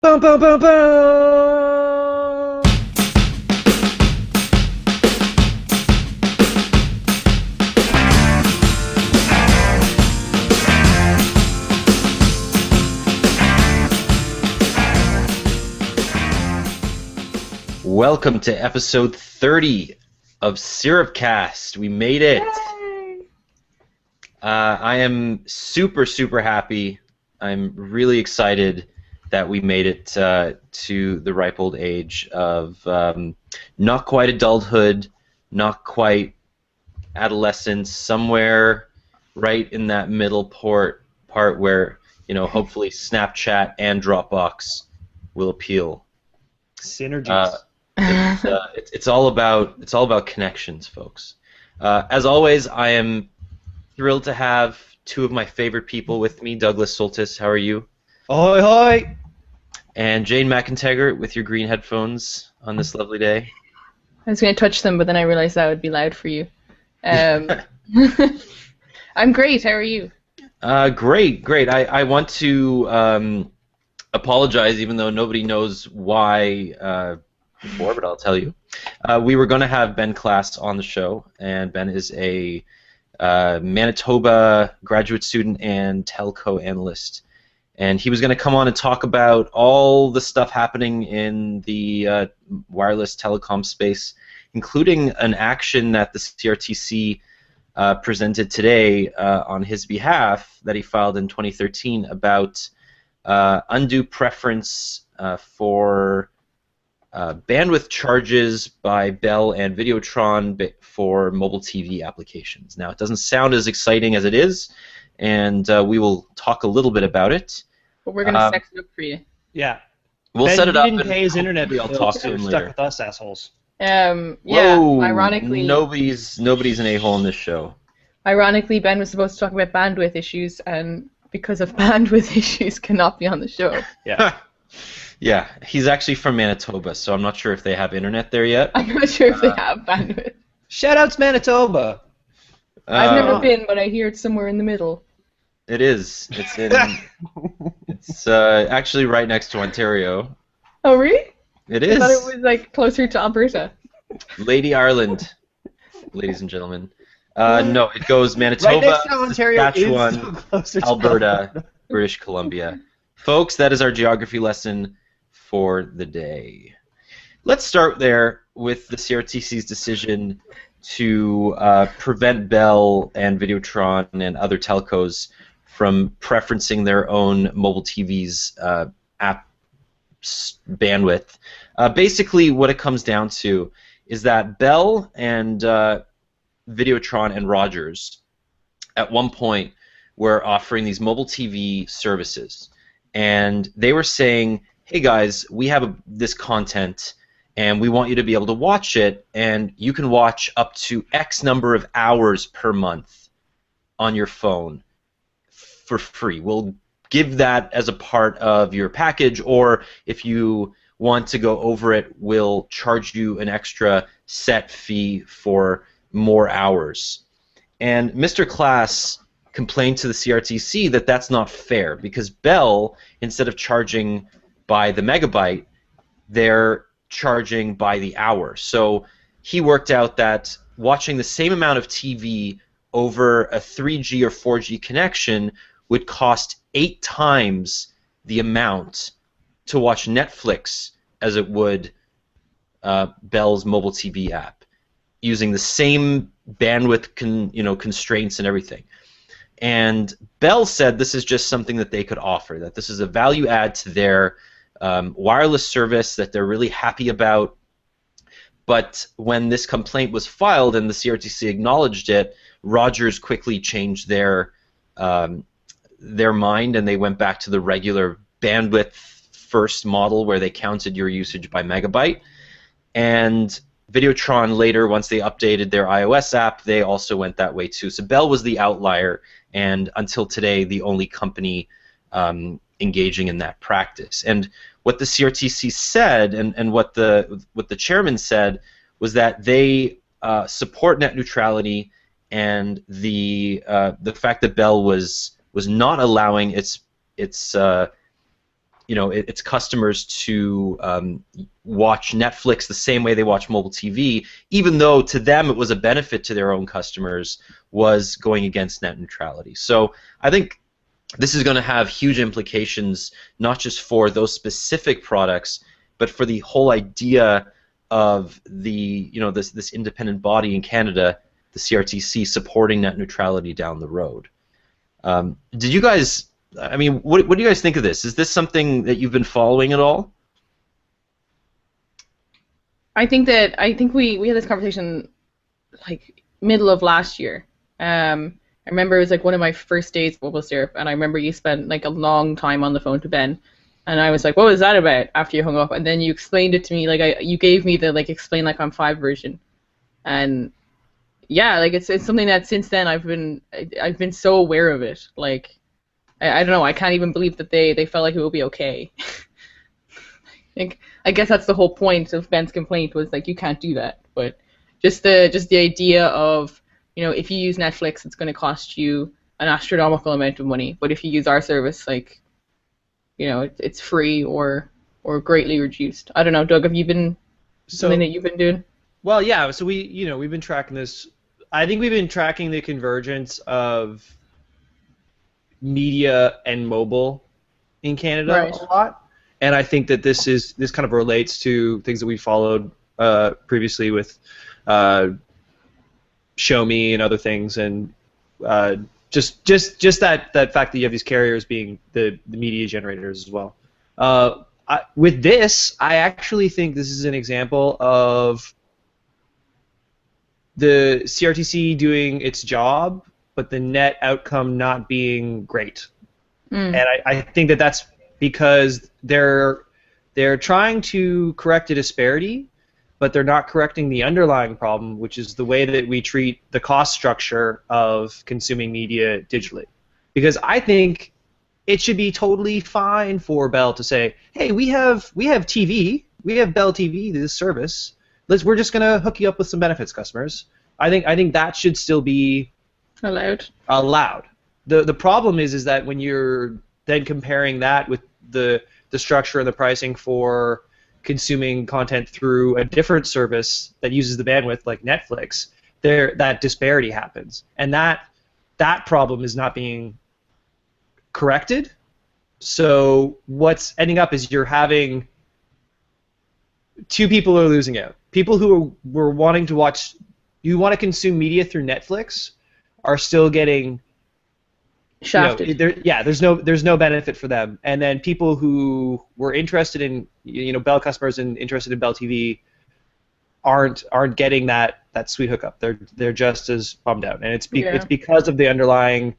Bum, bum, bum, bum. Welcome to episode 30 of SyrupCast. We made it. I am super happy. I'm really excited that we made it to the ripe old age of not quite adulthood, not quite adolescence, somewhere right in that middle part where, hopefully Snapchat and Dropbox will appeal. Synergies. It's all about connections, folks. As always, I am thrilled to have two of my favorite people with me. Douglas Soltis, how are you? Ahoy, hoy! And Jane McIntyre with your green headphones on this lovely day. I was going to touch them, but then I realized that would be loud for you. I'm great. How are you? Great. I want to apologize, even though nobody knows why before, but I'll tell you. We were going to have Ben Class on the show, and Ben is a Manitoba graduate student and telco analyst. And he was going to come on and talk about all the stuff happening in the wireless telecom space, including an action that the CRTC presented today on his behalf that he filed in 2013 about undue preference for bandwidth charges by Bell and Videotron for mobile TV applications. Now, it doesn't sound as exciting as it is, and we will talk a little bit about it. But we're going to sex it up for you. Yeah. We'll Ben, set it up. He didn't pay his internet bill, I'll talk to so him you're later. stuck with us, assholes. Yeah, Whoa, ironically... Nobody's an a-hole in this show. Ironically, Ben was supposed to talk about bandwidth issues, and because of bandwidth issues, cannot be on the show. Yeah. Yeah, he's actually from Manitoba, so I'm not sure if they have internet there yet. I'm not sure if they have bandwidth. Shoutouts Manitoba! I've never been, but I hear it's somewhere in the middle. It is. It's actually right next to Ontario. Oh, really? It I is. thought it was like closer to Alberta. Lady Ireland, ladies and gentlemen. No, it goes Manitoba, Right next to Ontario Saskatchewan, is closer to Alberta, British Columbia. Folks, that is our geography lesson for the day. Let's start there with the CRTC's decision to prevent Bell and Videotron and other telcos from preferencing their own mobile TV's app bandwidth. Basically, what it comes down to is that Bell and Videotron and Rogers at one point were offering these mobile TV services, and they were saying, hey guys, we have this content and we want you to be able to watch it, and you can watch up to X number of hours per month on your phone for free. We'll give that as a part of your package, or if you want to go over it, we'll charge you an extra set fee for more hours. And Mr. Class complained to the CRTC that that's not fair, because Bell, instead of charging by the megabyte, they're charging by the hour. So he worked out that watching the same amount of TV over a 3G or 4G connection would cost 8 times the amount to watch Netflix as it would Bell's mobile TV app, using the same bandwidth constraints and everything. And Bell said this is just something that they could offer, that this is a value add to their wireless service that they're really happy about. But when this complaint was filed and the CRTC acknowledged it, Rogers quickly changed their mind, and they went back to the regular bandwidth first model where they counted your usage by megabyte. And Videotron later, once they updated their iOS app, they also went that way too. So Bell was the outlier, and until today, the only company engaging in that practice. And what the CRTC said, and what the chairman said, was that they support net neutrality, and the fact that Bell was not allowing its its customers to watch Netflix the same way they watch mobile TV, even though to them it was a benefit to their own customers, was going against net neutrality. So I think this is going to have huge implications, not just for those specific products, but for the whole idea of this independent body in Canada, the CRTC, supporting net neutrality down the road. Did you guys? I mean, what do you guys think of this? Is this something that you've been following at all? I think we had this conversation like middle of last year. I remember it was like one of my first days with MobileSyrup, and I remember you spent like a long time on the phone to Ben, and I was like, "What was that about?" After you hung up, and then you explained it to me, like you gave me the like explain like I'm 5 version, and yeah, like it's something that since then I've been so aware of it, like. I don't know. I can't even believe that they felt like it would be okay. I guess that's the whole point of Ben's complaint, was like you can't do that. But just the idea of if you use Netflix, it's going to cost you an astronomical amount of money. But if you use our service, like it's free or greatly reduced. I don't know, Doug. Have you been something that you've been doing? Well, yeah. So we've been tracking this. I think we've been tracking the convergence of media and mobile in Canada a lot, and I think that this kind of relates to things that we followed previously with Show Me and other things, and just that fact that you have these carriers being the media generators as well. With this, I actually think this is an example of the CRTC doing its job, but the net outcome not being great. And I think that that's because they're trying to correct a disparity, but they're not correcting the underlying problem, which is the way that we treat the cost structure of consuming media digitally. Because I think it should be totally fine for Bell to say, hey, we have TV, we have Bell TV, this service. We're just gonna hook you up with some benefits, customers. I think that should still be allowed. The problem is that when you're then comparing that with the structure and the pricing for consuming content through a different service that uses the bandwidth like Netflix, that disparity happens, and that problem is not being corrected. So what's ending up is you're having two people are losing out. People who were wanting to watch, you want to consume media through Netflix, are still getting shafted. There's no benefit for them. And then people who were interested in Bell customers and interested in Bell TV aren't getting that sweet hookup. They're just as bummed out, and it's because of the underlying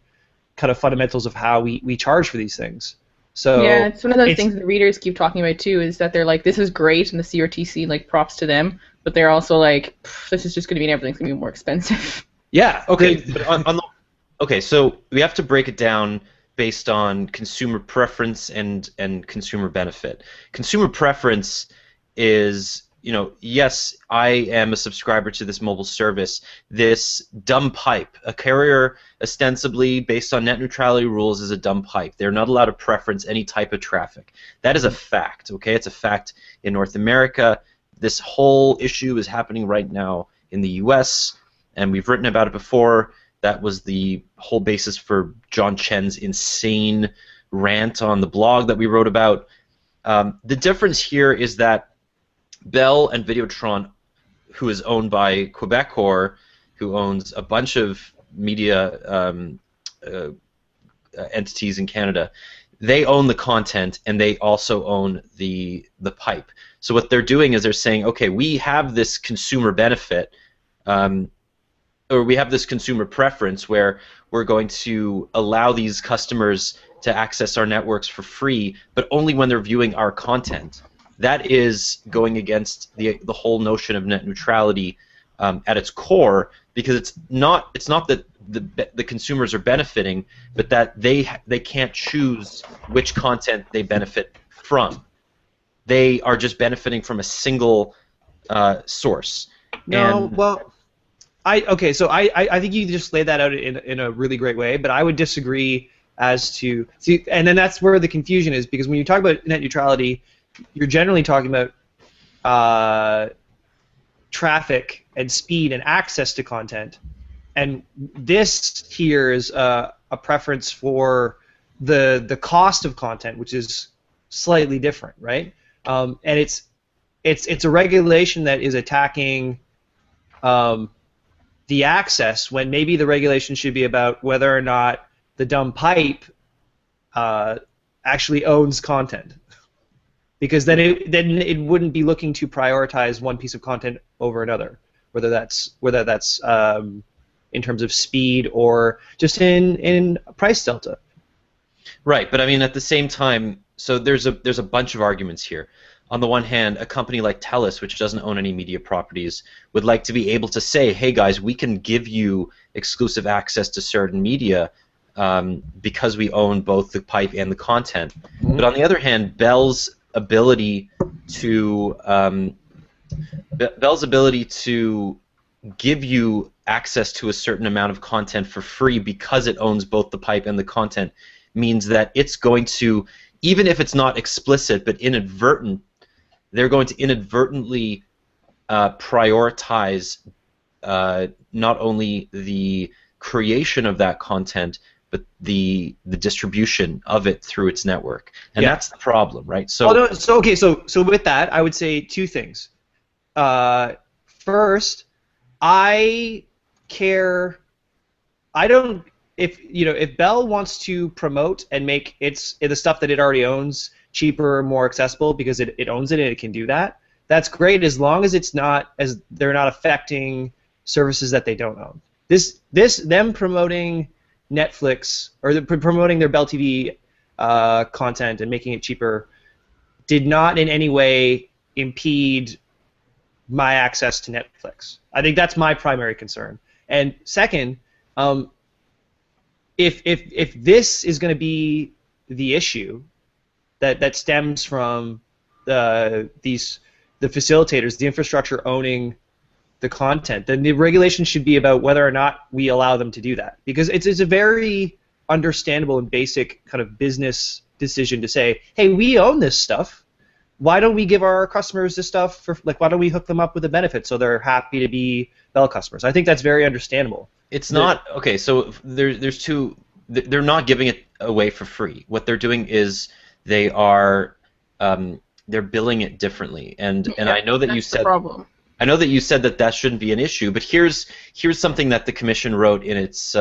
kind of fundamentals of how we charge for these things. So yeah, it's one of those things the readers keep talking about too, is that they're like, this is great, and the CRTC, like, props to them, but they're also like, this is just going to mean everything's going to be more expensive. Yeah. Okay. But okay. So we have to break it down based on consumer preference and consumer benefit. Consumer preference is, yes, I am a subscriber to this mobile service. This dumb pipe, a carrier ostensibly based on net neutrality rules is a dumb pipe. They're not allowed to preference any type of traffic. That is a fact. Okay, it's a fact in North America. This whole issue is happening right now in the U.S. and we've written about it before. That was the whole basis for John Chen's insane rant on the blog that we wrote about. The difference here is that Bell and Videotron, who is owned by Quebecor, who owns a bunch of media entities in Canada, they own the content and they also own the pipe. So what they're doing is they're saying, okay, we have this consumer benefit, or we have this consumer preference where we're going to allow these customers to access our networks for free, but only when they're viewing our content. That is going against the whole notion of net neutrality at its core, because it's not that the consumers are benefiting, but that they can't choose which content they benefit from. They are just benefiting from a single source. No, well, I think you just laid that out in a really great way, but I would disagree as to see, and then that's where the confusion is, because when you talk about net neutrality, you're generally talking about traffic and speed and access to content, and this here is a preference for the cost of content, which is slightly different, right? And it's a regulation that is attacking the access, when maybe the regulation should be about whether or not the dumb pipe actually owns content, because then it wouldn't be looking to prioritize one piece of content over another, whether that's in terms of speed or just in price delta. Right, but I mean at the same time, so there's a bunch of arguments here. On the one hand, a company like TELUS, which doesn't own any media properties, would like to be able to say, hey guys, we can give you exclusive access to certain media because we own both the pipe and the content. But on the other hand, Bell's ability to give you access to a certain amount of content for free because it owns both the pipe and the content means that it's going to, even if it's not explicit but inadvertent, they're going to inadvertently prioritize not only the creation of that content but the distribution of it through its network, and that's the problem, right? So, so with that, I would say two things. First, if Bell wants to promote and make the stuff that it already owns cheaper, more accessible, because it owns it and it can do that, that's great, as long as they're not affecting services that they don't own. Them promoting Netflix or promoting their Bell TV content and making it cheaper did not in any way impede my access to Netflix. I think that's my primary concern. And second, if this is going to be the issue that stems from the facilitators, the infrastructure owning the content, then the regulation should be about whether or not we allow them to do that, because it's a very understandable and basic kind of business decision to say, hey, we own this stuff. Why don't we give our customers this stuff for, like, why don't we hook them up with a benefit so they're happy to be Bell customers? I think that's very understandable. It's not okay. So there's two. They're not giving it away for free. What they're doing is they are they're billing it differently. And I know that you said problem. I know that you said that shouldn't be an issue. But here's something that the Commission wrote in its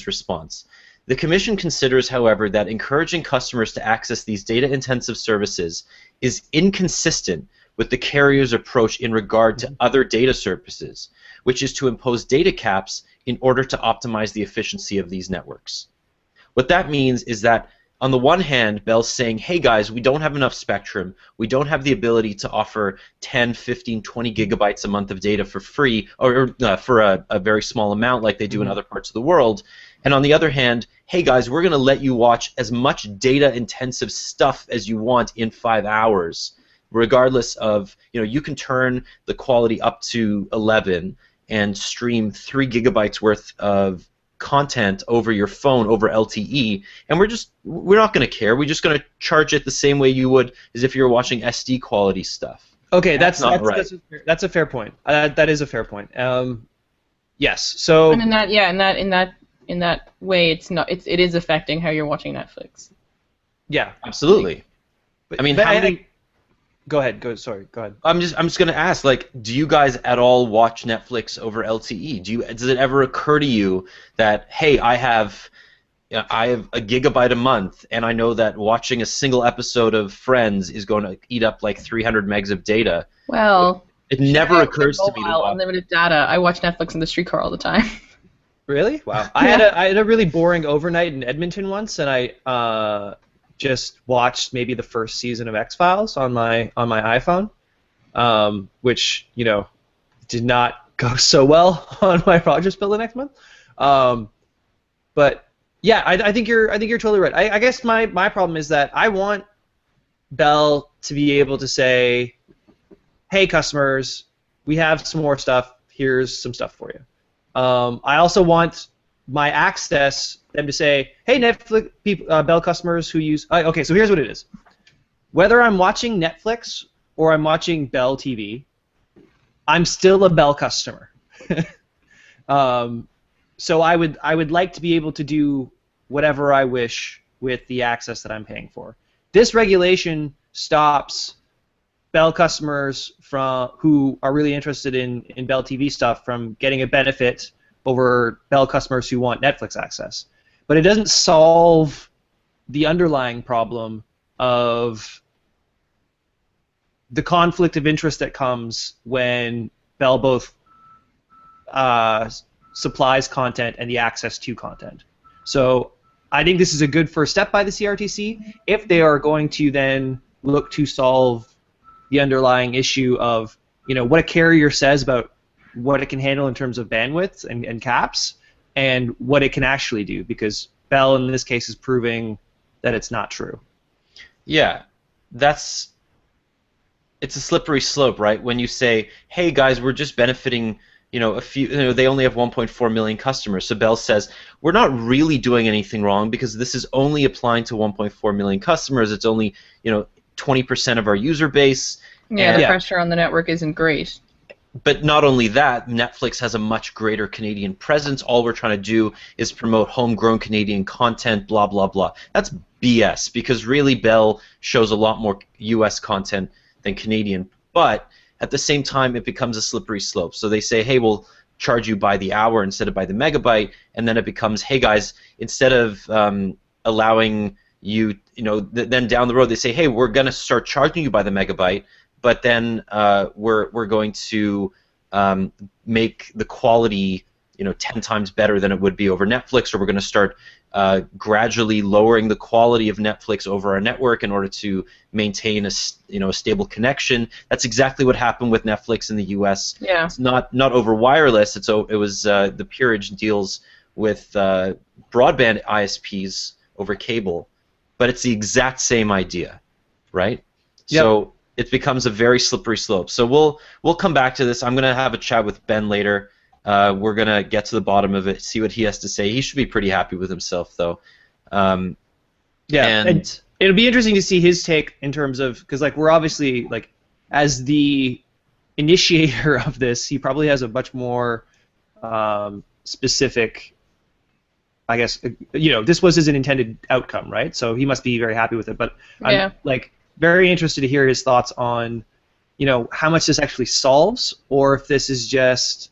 response. The Commission considers, however, that encouraging customers to access these data-intensive services is inconsistent with the carrier's approach in regard to other data services, which is to impose data caps in order to optimize the efficiency of these networks. What that means is that, on the one hand, Bell's saying, hey guys, we don't have enough spectrum, we don't have the ability to offer 10, 15, 20 gigabytes a month of data for free, or for a very small amount like they do in other parts of the world. And on the other hand, hey guys, we're going to let you watch as much data-intensive stuff as you want in 5 hours, regardless of, you can turn the quality up to 11 and stream 3 gigabytes worth of content over your phone over LTE, and we're not going to care. We're just going to charge it the same way you would as if you were watching SD quality stuff. Okay, that's right. That's a fair point. That is a fair point. Yes. So. And in that way, it is affecting how you're watching Netflix. Yeah, absolutely. I mean, Go ahead. Sorry. Go ahead. I'm just going to ask, like, do you guys at all watch Netflix over LTE? Does it ever occur to you that, hey, I have a gigabyte a month, and I know that watching a single episode of Friends is going to eat up like 300 megs of data? Well, it never occurs to me to watch. Unlimited data. I watch Netflix in the streetcar all the time. Really? Wow. I had a really boring overnight in Edmonton once, and I just watched maybe the first season of X-Files on my iPhone, which did not go so well on my Rogers bill the next month. But yeah, I think you're totally right. I guess my problem is that I want Bell to be able to say, hey customers, we have some more stuff. Here's some stuff for you. I also want my access, them to say, hey, Netflix people, Bell customers who use. Okay, so here's what it is. Whether I'm watching Netflix or I'm watching Bell TV, I'm still a Bell customer. So I would like to be able to do whatever I wish with the access that I'm paying for. This regulation stops Bell customers who are really interested in Bell TV stuff from getting a benefit over Bell customers who want Netflix access. But it doesn't solve the underlying problem of the conflict of interest that comes when Bell both supplies content and the access to content. So I think this is a good first step by the CRTC if they are going to then look to solve the underlying issue of what a carrier says about what it can handle in terms of bandwidth and caps and what it can actually do, because Bell in this case is proving that it's not true. Yeah, it's a slippery slope, right? When you say, hey guys, we're just benefiting a few, they only have 1.4 million customers. So Bell says, we're not really doing anything wrong because this is only applying to 1.4 million customers. It's only, 20% of our user base. Yeah, the pressure on the network isn't great. But not only that, Netflix has a much greater Canadian presence. All we're trying to do is promote homegrown Canadian content, blah, blah, blah. That's BS, because really Bell shows a lot more US content than Canadian. But at the same time, it becomes a slippery slope. So they say, hey, we'll charge you by the hour instead of by the megabyte, and then it becomes, hey guys, instead of allowing you, then down the road they say, hey, we're going to start charging you by the megabyte, but then we're going to make the quality 10 times better than it would be over Netflix, or we're going to start gradually lowering the quality of Netflix over our network in order to maintain a stable connection. That's exactly what happened with Netflix in the U.S. Yeah. It's not over wireless. It was the peerage deals with broadband ISPs over cable, but it's the exact same idea, right? Yep. So it becomes a very slippery slope. So we'll come back to this. I'm going to have a chat with Ben later. We're going to get to the bottom of it, see what he has to say. He should be pretty happy with himself, though. And it'll be interesting to see his take in terms of, because we're obviously, as the initiator of this, he probably has a much more specific, I guess, this was his intended outcome, right? So he must be very happy with it. But I'm very interested to hear his thoughts on, how much this actually solves, or if this is just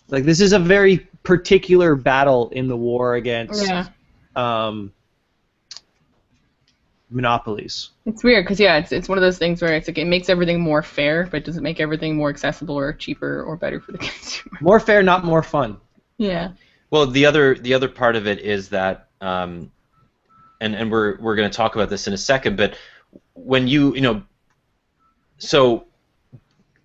this is a very particular battle in the war against monopolies. It's weird because it's one of those things where it makes everything more fair, but does it make everything more accessible or cheaper or better for the consumer? More fair, not more fun. Yeah. Well, the other part of it is that, and we're going to talk about this in a second, but when so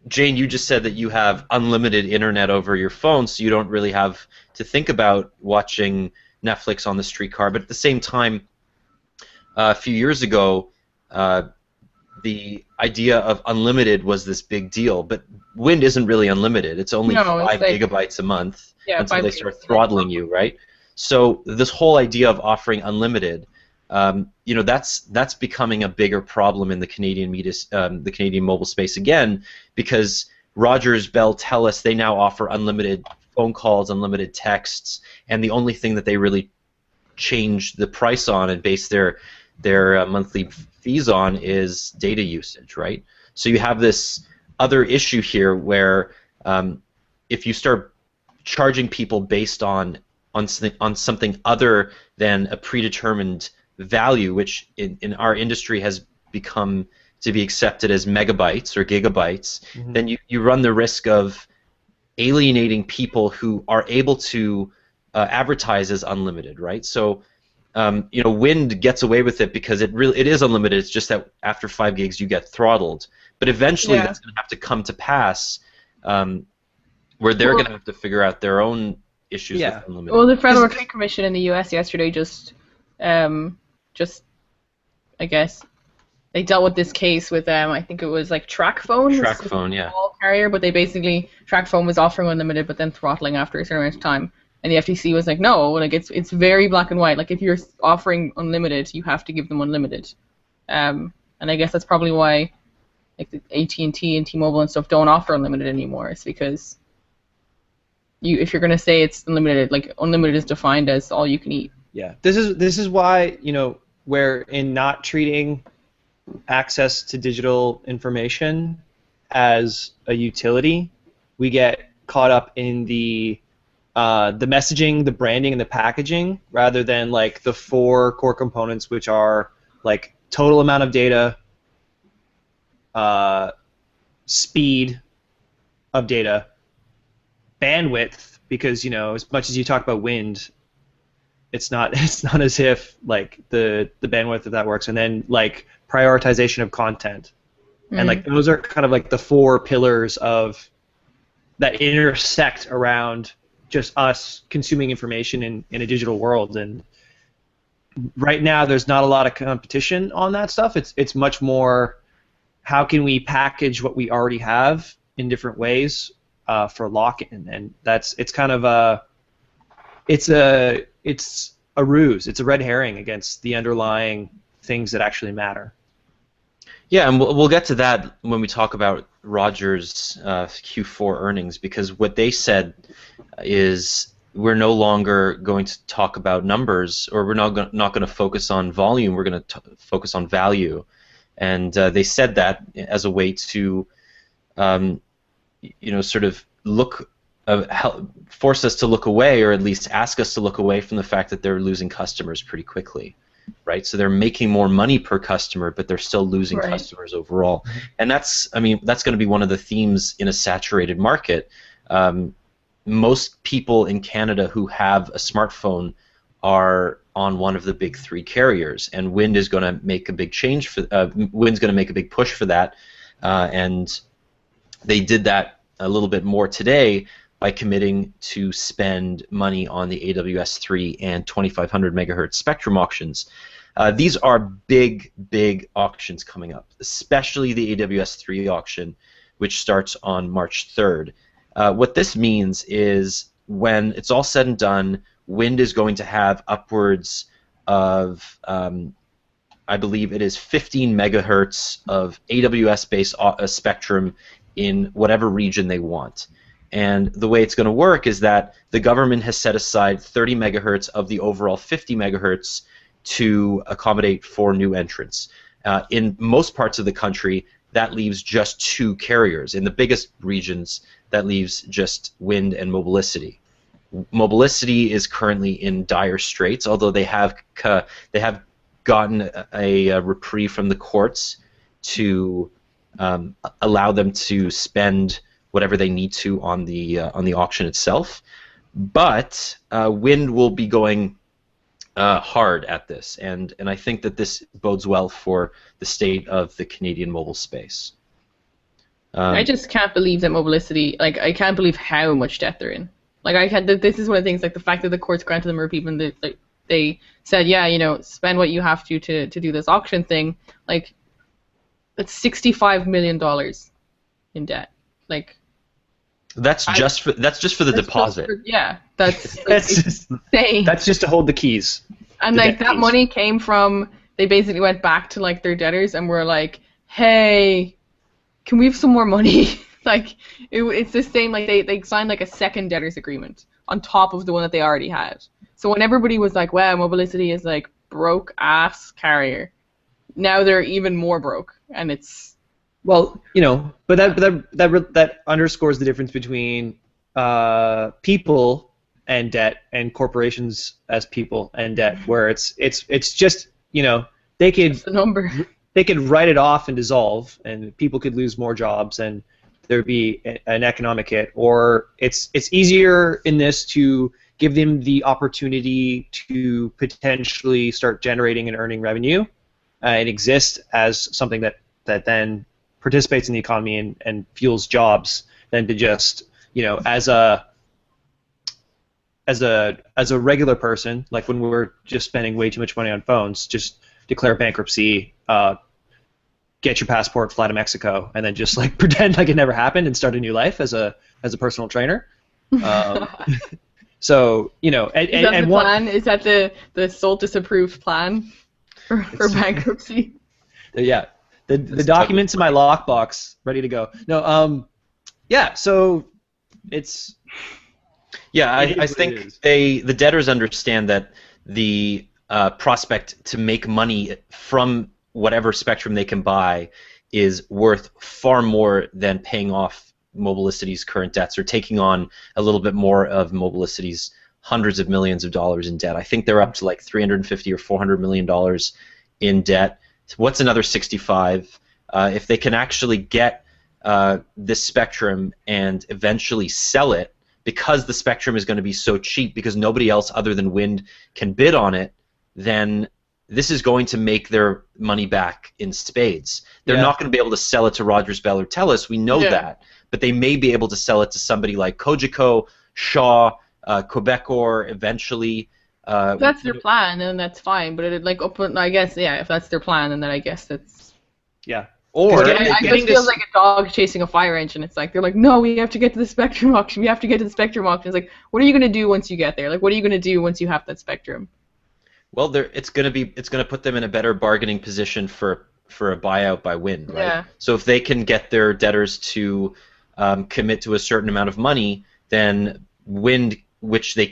Jane, you just said that you have unlimited internet over your phone, so you don't really have to think about watching Netflix on the streetcar. But at the same time, a few years ago, the idea of unlimited was this big deal. But Wind isn't really unlimited. It's only 5 gigabytes a month until they start throttling you, right? So this whole idea of offering unlimited, that's becoming a bigger problem in the Canadian the Canadian mobile space again, because Rogers, Bell, TELUS, they now offer unlimited phone calls, unlimited texts, and the only thing that they really change the price on and base their monthly fees on is data usage, right? So you have this other issue here where if you start charging people based on something other than a predetermined value, which in our industry has become to be accepted as megabytes or gigabytes, then you run the risk of alienating people who are able to advertise as unlimited, right? So Wind gets away with it because it is unlimited. It's just that after 5 gigs you get throttled. But eventually that's going to have to come to pass, where they're going to have to figure out their own issues with unlimited. Well, the Federal Trade Commission in the U.S. yesterday just I guess they dealt with this case with I think it was Tracfone. Tracfone, yeah. Small carrier, but they basically Tracfone was offering unlimited, but then throttling after a certain amount of time. And the FTC was like, no, like it's very black and white. Like if you're offering unlimited, you have to give them unlimited. And I guess that's probably why like the AT&T and T-Mobile and stuff don't offer unlimited anymore. It's because if you're gonna say it's unlimited, like unlimited is defined as all you can eat. Yeah, this is why, we're in not treating access to digital information as a utility, we get caught up in the messaging, the branding, and the packaging, rather than like the 4 core components, which are like total amount of data, speed of data, bandwidth, because as much as you talk about wind, it's not as if like the bandwidth of that works, and then like prioritization of content, and like those are kind of like the 4 pillars of that intersect around just us consuming information in a digital world. And right now there's not a lot of competition on that stuff. It's much more how can we package what we already have in different ways for lock-in, and it's kind of a ruse. It's a red herring against the underlying things that actually matter. Yeah, and we'll get to that when we talk about Rogers' Q4 earnings, because what they said is we're no longer going to talk about numbers, or we're not going to focus on volume. We're going to focus on value, and they said that as a way to, sort of force us to look away, or at least ask us to look away from the fact that they're losing customers pretty quickly. Right, so they're making more money per customer, but they're still losing customers overall, and that's going to be one of the themes in a saturated market. Most people in Canada who have a smartphone are on one of the big 3 carriers, and Wind is going to make a big Wind's going to make a big push for that, and they did that a little bit more today by committing to spend money on the AWS-3 and 2500 megahertz spectrum auctions. These are big, big auctions coming up, especially the AWS-3 auction, which starts on March 3rd. What this means is when it's all said and done, Wind is going to have upwards of, I believe it is 15 megahertz of AWS-based spectrum in whatever region they want. And the way it's going to work is that the government has set aside 30 megahertz of the overall 50 megahertz to accommodate for new entrants. In most parts of the country, that leaves just 2 carriers. In the biggest regions, that leaves just Wind and Mobilicity. Mobilicity is currently in dire straits, although they have gotten a reprieve from the courts to allow them to spend whatever they need to on the auction itself, but Wind will be going hard at this, and I think that this bodes well for the state of the Canadian mobile space. I just can't believe that Mobilicity, like I can't believe how much debt they're in. Like this is one of the things, like the fact that the courts granted them a reprieve and they said, yeah, spend what you have to do this auction thing. Like it's $65 million in debt. Like that's just for the deposit. That's insane. That's just to hold the keys. And like that money came from, they basically went back to like their debtors and were like, hey, can we have some more money? Like it's the same, like they signed like a second debtors agreement on top of the one that they already had. So when everybody was like, wow, Mobilicity is like broke ass carrier, now they're even more broke, and it's. Well, but that underscores the difference between people and debt and corporations as people and debt, where it's just they could write it off and dissolve, and people could lose more jobs, and there'd be an economic hit, or it's easier in this to give them the opportunity to potentially start generating and earning revenue and exist as something that then participates in the economy and fuels jobs, than to just as a regular person, like when we're just spending way too much money on phones, just declare bankruptcy, get your passport, fly to Mexico, and then just like pretend like it never happened and start a new life as a personal trainer. So, you know, Is that the plan? Is that the sole disapproved plan for bankruptcy? Yeah. The documents in my lockbox ready to go. No, yeah, so it's... Yeah, I think the debtors understand that the prospect to make money from whatever spectrum they can buy is worth far more than paying off Mobilicity's current debts or taking on a little bit more of Mobilicity's hundreds of millions of dollars in debt. I think they're up to like $350 or $400 million in debt. What's another 65? If they can actually get this spectrum and eventually sell it, because the spectrum is going to be so cheap because nobody else other than Wind can bid on it, then this is going to make their money back in spades. They're not going to be able to sell it to Rogers, Bell, or Telus. We know that. But they may be able to sell it to somebody like Cogeco, Shaw, Quebecor eventually. If that's their plan, then that's fine. But I guess, if that's their plan, then I guess that's... Yeah. Or it just feels like a dog chasing a fire engine. It's like they're like, no, we have to get to the spectrum auction. We have to get to the spectrum auction. It's like, what are you going to do once you get there? Like, what are you going to do once you have that spectrum? Well, it's going to put them in a better bargaining position for a buyout by Wind, right? Yeah. So if they can get their debtors to commit to a certain amount of money, then Wind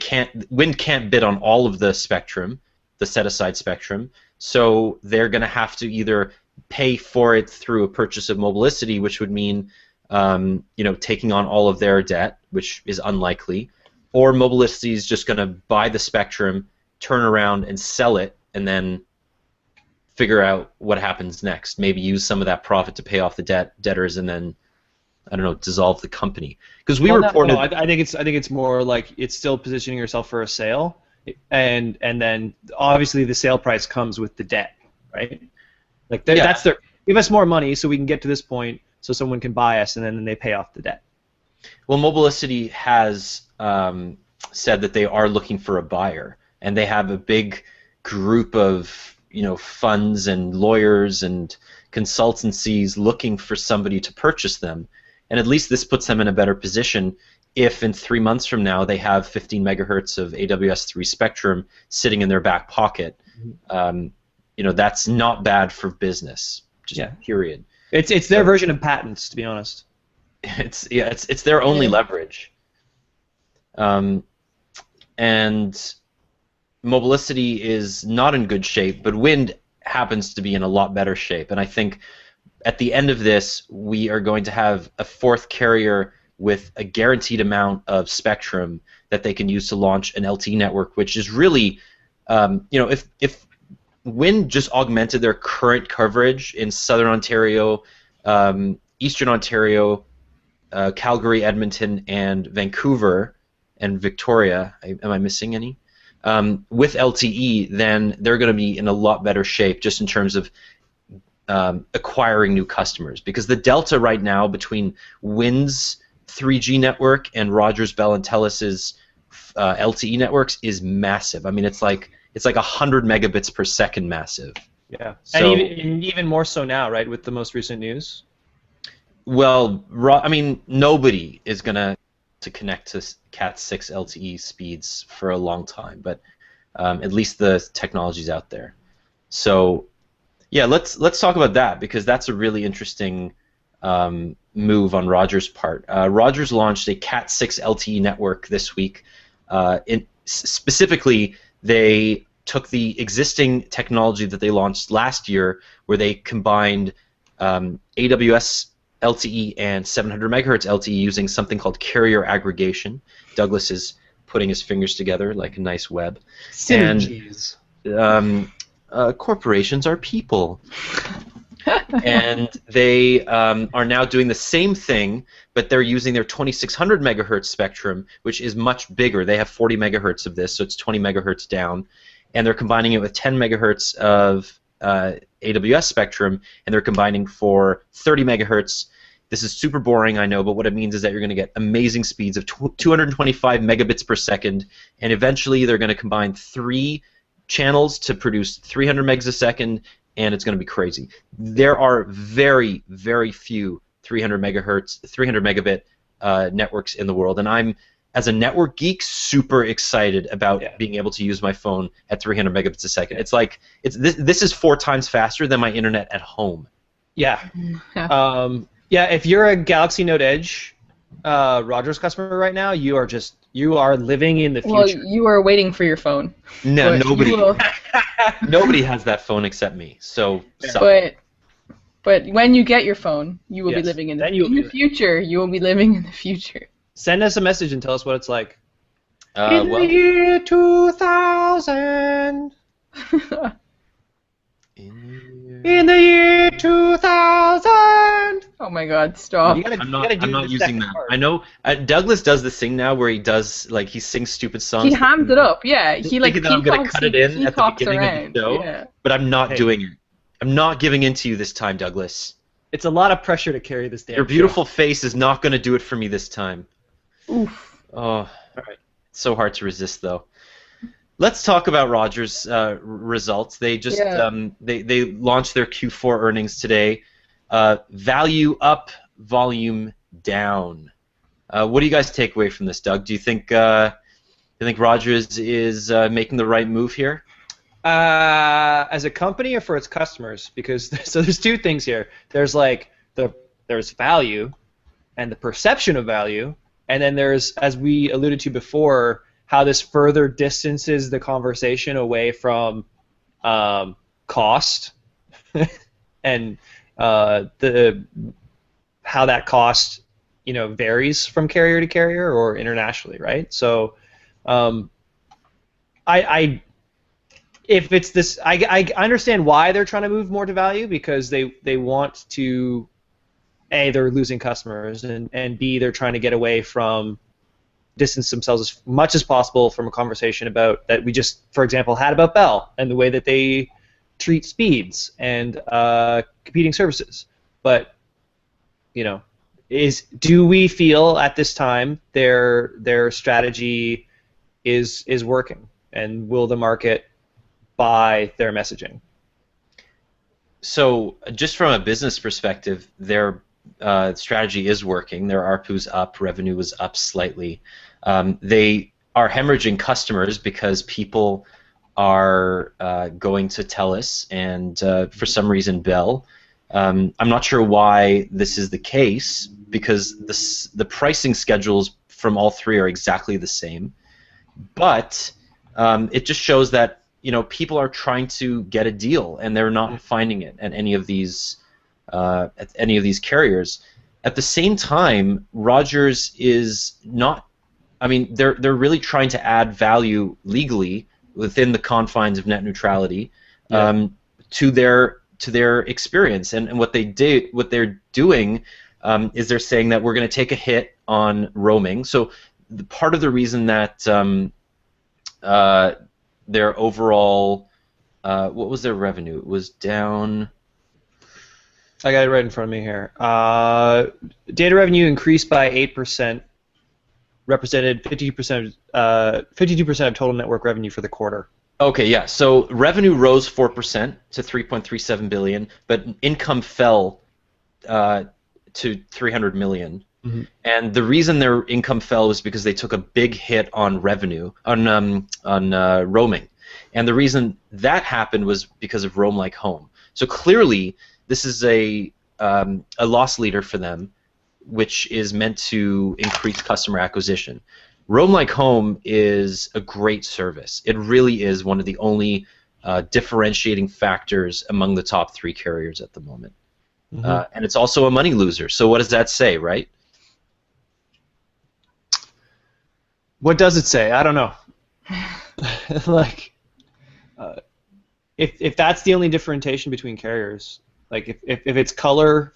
can't bid on all of the spectrum, the set-aside spectrum. So they're going to have to either pay for it through a purchase of Mobilicity, which would mean taking on all of their debt, which is unlikely, or Mobilicity is just going to buy the spectrum, turn around and sell it, and then figure out what happens next. Maybe use some of that profit to pay off the debtors, and then dissolve the company. Because reported. I think it's more like it's still positioning yourself for a sale, and then obviously the sale price comes with the debt, right? Like that's their give us more money so we can get to this point so someone can buy us, and then they pay off the debt. Well, Mobilicity has said that they are looking for a buyer, and they have a big group of funds and lawyers and consultancies looking for somebody to purchase them. And at least this puts them in a better position if in 3 months from now they have 15 megahertz of AWS3 spectrum sitting in their back pocket. That's not bad for business. Period. It's their version of patents, to be honest. It's their only leverage. And Mobilicity is not in good shape, but Wind happens to be in a lot better shape. And I think at the end of this, we are going to have a fourth carrier with a guaranteed amount of spectrum that they can use to launch an LTE network, which is really, if Wind just augmented their current coverage in Southern Ontario, Eastern Ontario, Calgary, Edmonton, and Vancouver, and Victoria, am I missing any? With LTE, then they're going to be in a lot better shape just in terms of acquiring new customers, because the delta right now between Wind's 3G network and Rogers, Bell, and Telus's LTE networks is massive. I mean, it's like 100 megabits per second massive. Yeah, so, and even more so now, right, with the most recent news? Well, nobody is going to connect to Cat6 LTE speeds for a long time, but at least the technology's out there. So yeah, let's talk about that, because that's a really interesting move on Rogers' part. Rogers launched a Cat6 LTE network this week. Specifically, they took the existing technology that they launched last year, where they combined AWS LTE and 700 megahertz LTE using something called carrier aggregation. Douglas is putting his fingers together like a nice web. Synergies. And corporations are people. And they are now doing the same thing, but they're using their 2600 megahertz spectrum, which is much bigger. They have 40 megahertz of this, so it's 20 megahertz down, and they're combining it with 10 megahertz of AWS spectrum, and they're combining for 30 megahertz. This is super boring, I know, but what it means is that you're going to get amazing speeds of 225 megabits per second, and eventually they're going to combine 3 channels to produce 300 megs a second, and it's going to be crazy. There are very, very few 300 megabit networks in the world, and I'm as a network geek, super excited about being able to use my phone at 300 megabits a second. It's like this is 4 times faster than my internet at home. Yeah. If you're a Galaxy Note Edge Rogers customer right now, you are living in the future. Well, you are waiting for your phone. No, nobody has that phone except me. So, but when you get your phone, you will be living in the future. You will be living in the future. Send us a message and tell us what it's like. In the year 2000. In the year 2000. Oh my God! Stop. I'm not using that. I know Douglas does this thing now where he does he sings stupid songs. He hams it up. Yeah. He I'm gonna cut it in at the beginning of the show. Yeah. But I'm not doing it. I'm not giving in to you this time, Douglas. It's a lot of pressure to carry this damn Your beautiful face is not going to do it for me this time. Oof. Oh, all right. It's so hard to resist, though. Let's talk about Rogers' results. They just they launched their Q4 earnings today. Value up, volume down. What do you guys take away from this, Doug? Do you think Rogers is making the right move here? As a company or for its customers? Because there's two things here. There's there's value and the perception of value, and then there's, as we alluded to before, how this further distances the conversation away from cost and how that cost varies from carrier to carrier or internationally, right? So if it's this, I understand why they're trying to move more to value, because they want to, A, they're losing customers, and B, they're trying to get away from, distance themselves as much as possible from a conversation about that we just, for example, had about Bell and the way that they treat speeds and competing services. But do we feel at this time their strategy is working, and will the market buy their messaging? So, just from a business perspective, their strategy is working. Their ARPU's up, revenue was up slightly. They are hemorrhaging customers because people are going to TELUS and, for some reason, Bell. I'm not sure why this is the case, because the pricing schedules from all three are exactly the same. But it just shows that people are trying to get a deal, and they're not finding it at any of these carriers. At the same time, Rogers is not. I mean, they're really trying to add value legally within the confines of net neutrality to their experience, and what they're doing is they're saying that we're going to take a hit on roaming. So part of the reason that their overall what was their revenue? It was down. I got it right in front of me here. Data revenue increased by 8%, represented 52% of total network revenue for the quarter. Okay, yeah. So revenue rose 4% to $3.37 billion, but income fell to $300 million. Mm-hmm. And the reason their income fell was because they took a big hit on revenue on roaming, and the reason that happened was because of Roam Like Home. So clearly, this is a loss leader for them, which is meant to increase customer acquisition. Roam Like Home is a great service. It really is one of the only differentiating factors among the top three carriers at the moment. Mm-hmm. And it's also a money loser. So what does that say, right? What does it say? I don't know. If that's the only differentiation between carriers, if it's color,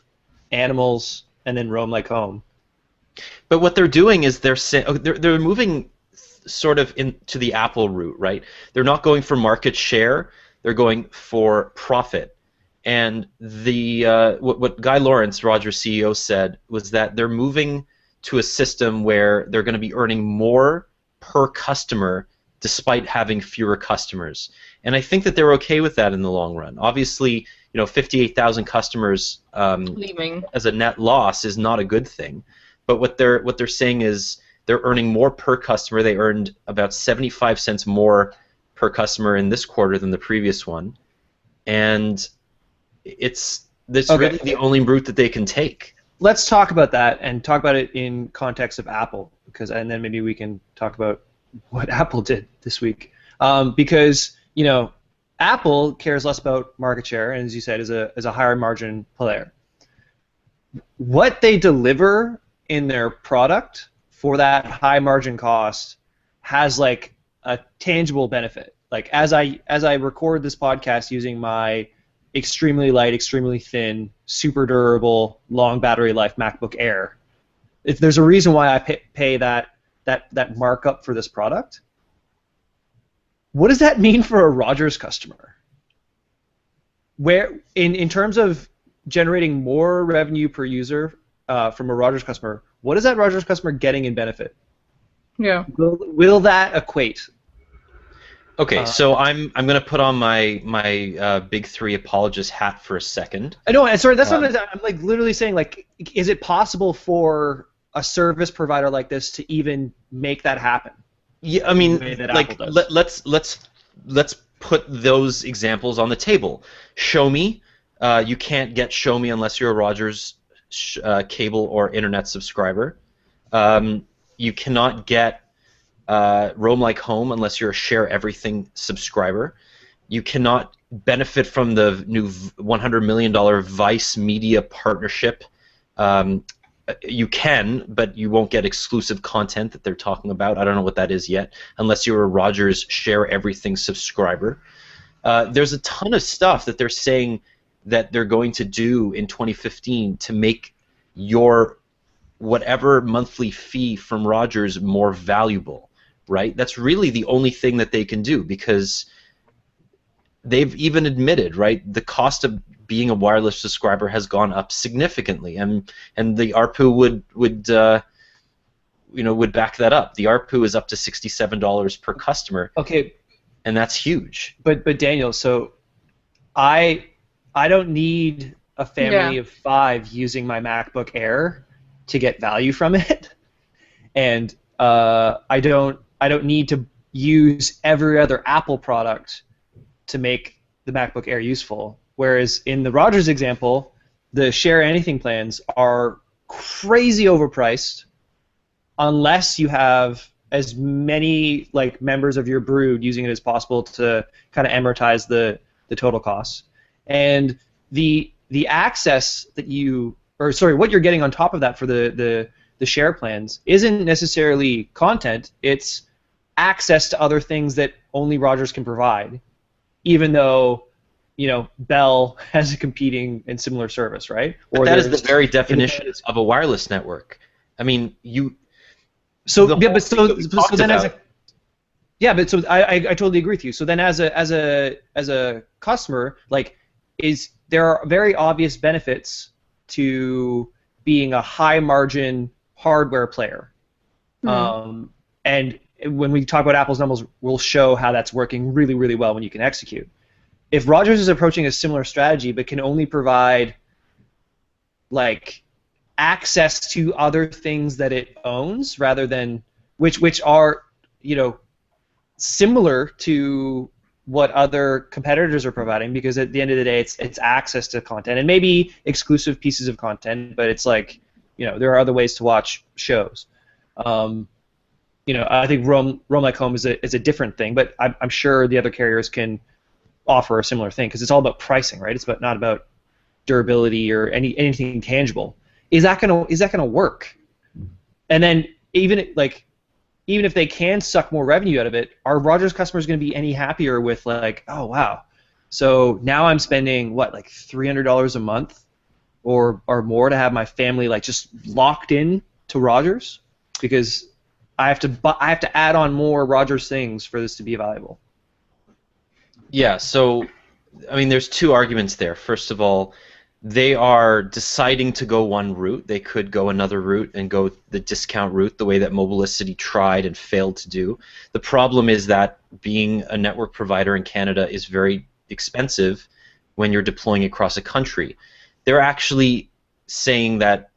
animals, and then Roam Like Home. But what they're doing is they're moving sort of into the Apple route, right? They're not going for market share; they're going for profit. And what Guy Lawrence, Rogers' CEO, said was that they're moving to a system where they're going to be earning more per customer despite having fewer customers. And I think that they're okay with that in the long run. Obviously, 58,000 customers leaving as a net loss is not a good thing. But what they're saying is they're earning more per customer. They earned about 75 cents more per customer in this quarter than the previous one, and it's really the only route that they can take. Let's talk about that and talk about it in context of Apple, and then maybe we can talk about what Apple did this week. Because Apple cares less about market share, and as you said, is a higher margin player. What they deliver in their product for that high margin cost has like a tangible benefit. Like as I record this podcast using my extremely light, extremely thin, super durable, long battery life MacBook Air, if there's a reason why I pay that markup for this product, what does that mean for a Rogers customer? Where in terms of generating more revenue per user from a Rogers customer, what is that Rogers customer getting in benefit? Yeah. Will that equate? Okay, so I'm going to put on my big three apologist hat for a second. I know. Sorry, that's what I'm like literally saying. Like, is it possible for a service provider like this to even make that happen? Yeah, I mean, like let's put those examples on the table. Show me. You can't get Show Me unless you're a Rogers cable or internet subscriber. You cannot get Roam Like Home unless you're a Share Everything subscriber. You cannot benefit from the new $100 million Vice Media partnership. You can, but you won't get exclusive content that they're talking about. I don't know what that is yet, unless you're a Rogers Share Everything subscriber. There's a ton of stuff that they're saying that they're going to do in 2015 to make your whatever monthly fee from Rogers more valuable, right? That's really the only thing that they can do, because they've even admitted, right, the cost of being a wireless subscriber has gone up significantly, and the ARPU would back that up. The ARPU is up to $67 per customer. Okay, and that's huge. But Daniel, so I don't need a family of 5 using my MacBook Air to get value from it, and I don't need to use every other Apple product to make the MacBook Air useful. Whereas in the Rogers example, the Share Anything plans are crazy overpriced unless you have as many like members of your brood using it as possible to kind of amortize the total costs. And the access that what you're getting on top of that for the share plans isn't necessarily content, it's access to other things that only Rogers can provide, even though Bell has a competing and similar service, right? Or that is the very definition of a wireless network. I mean, I totally agree with you. So then, as a customer, like, there are very obvious benefits to being a high margin hardware player, and when we talk about Apple's numbers, we'll show how that's working really, really well when you can execute. If Rogers is approaching a similar strategy but can only provide like access to other things that it owns rather than which are similar to what other competitors are providing, because at the end of the day it's access to content and maybe exclusive pieces of content, but it's like there are other ways to watch shows. I think Roam Like Home is a different thing, but I'm sure the other carriers can offer a similar thing, because it's all about pricing, right? It's not about durability or anything tangible. Is that gonna work? And then even if they can suck more revenue out of it, are Rogers customers going to be any happier with like, oh wow, so now I'm spending like $300 a month or more to have my family like just locked in to Rogers, because I have to add on more Rogers things for this to be valuable. Yeah, so I mean, there's two arguments there. First of all, they are deciding to go one route. They could go another route and go the discount route, the way that MobileSyrup tried and failed to do. The problem is that being a network provider in Canada is very expensive when you're deploying across a country. They're actually saying that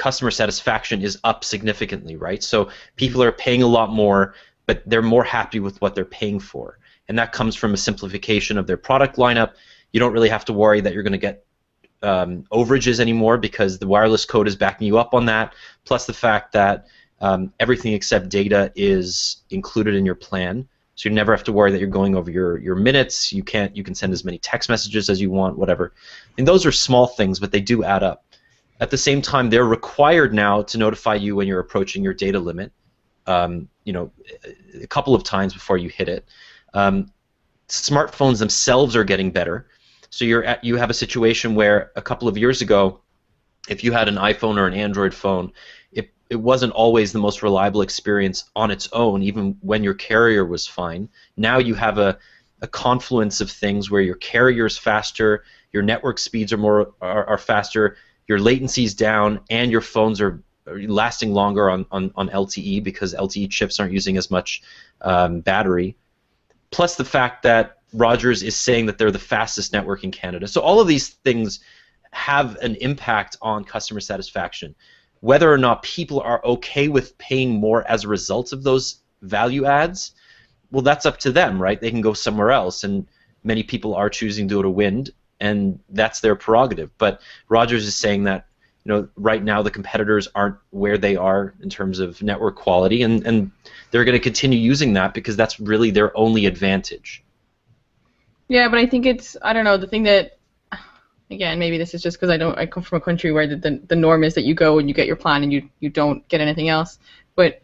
customer satisfaction is up significantly, right? So people are paying a lot more, but they're more happy with what they're paying for. And that comes from a simplification of their product lineup. You don't really have to worry that you're going to get overages anymore because the wireless code is backing you up on that, plus the fact that everything except data is included in your plan. So you never have to worry that you're going over your minutes. You can send as many text messages as you want, whatever. And those are small things, but they do add up. At the same time, they're required now to notify you when you're approaching your data limit. You know, a couple of times before you hit it. Smartphones themselves are getting better. So you have a situation where a couple of years ago, if you had an iPhone or an Android phone, it wasn't always the most reliable experience on its own, even when your carrier was fine. Now you have a confluence of things where your carrier is faster, your network speeds are faster, your latency's down, and your phones are lasting longer on LTE because LTE chips aren't using as much battery. Plus the fact that Rogers is saying that they're the fastest network in Canada. So all of these things have an impact on customer satisfaction. Whether or not people are okay with paying more as a result of those value adds, well, that's up to them, right? They can go somewhere else, and many people are choosing to go to Wind, and that's their prerogative. But Rogers is saying that, you know, right now the competitors aren't where they are in terms of network quality, and they're going to continue using that because that's really their only advantage. Yeah, but I think it's, I don't know, the thing that, again, maybe this is just because I come from a country where the norm is that you go and you get your plan and you don't get anything else. But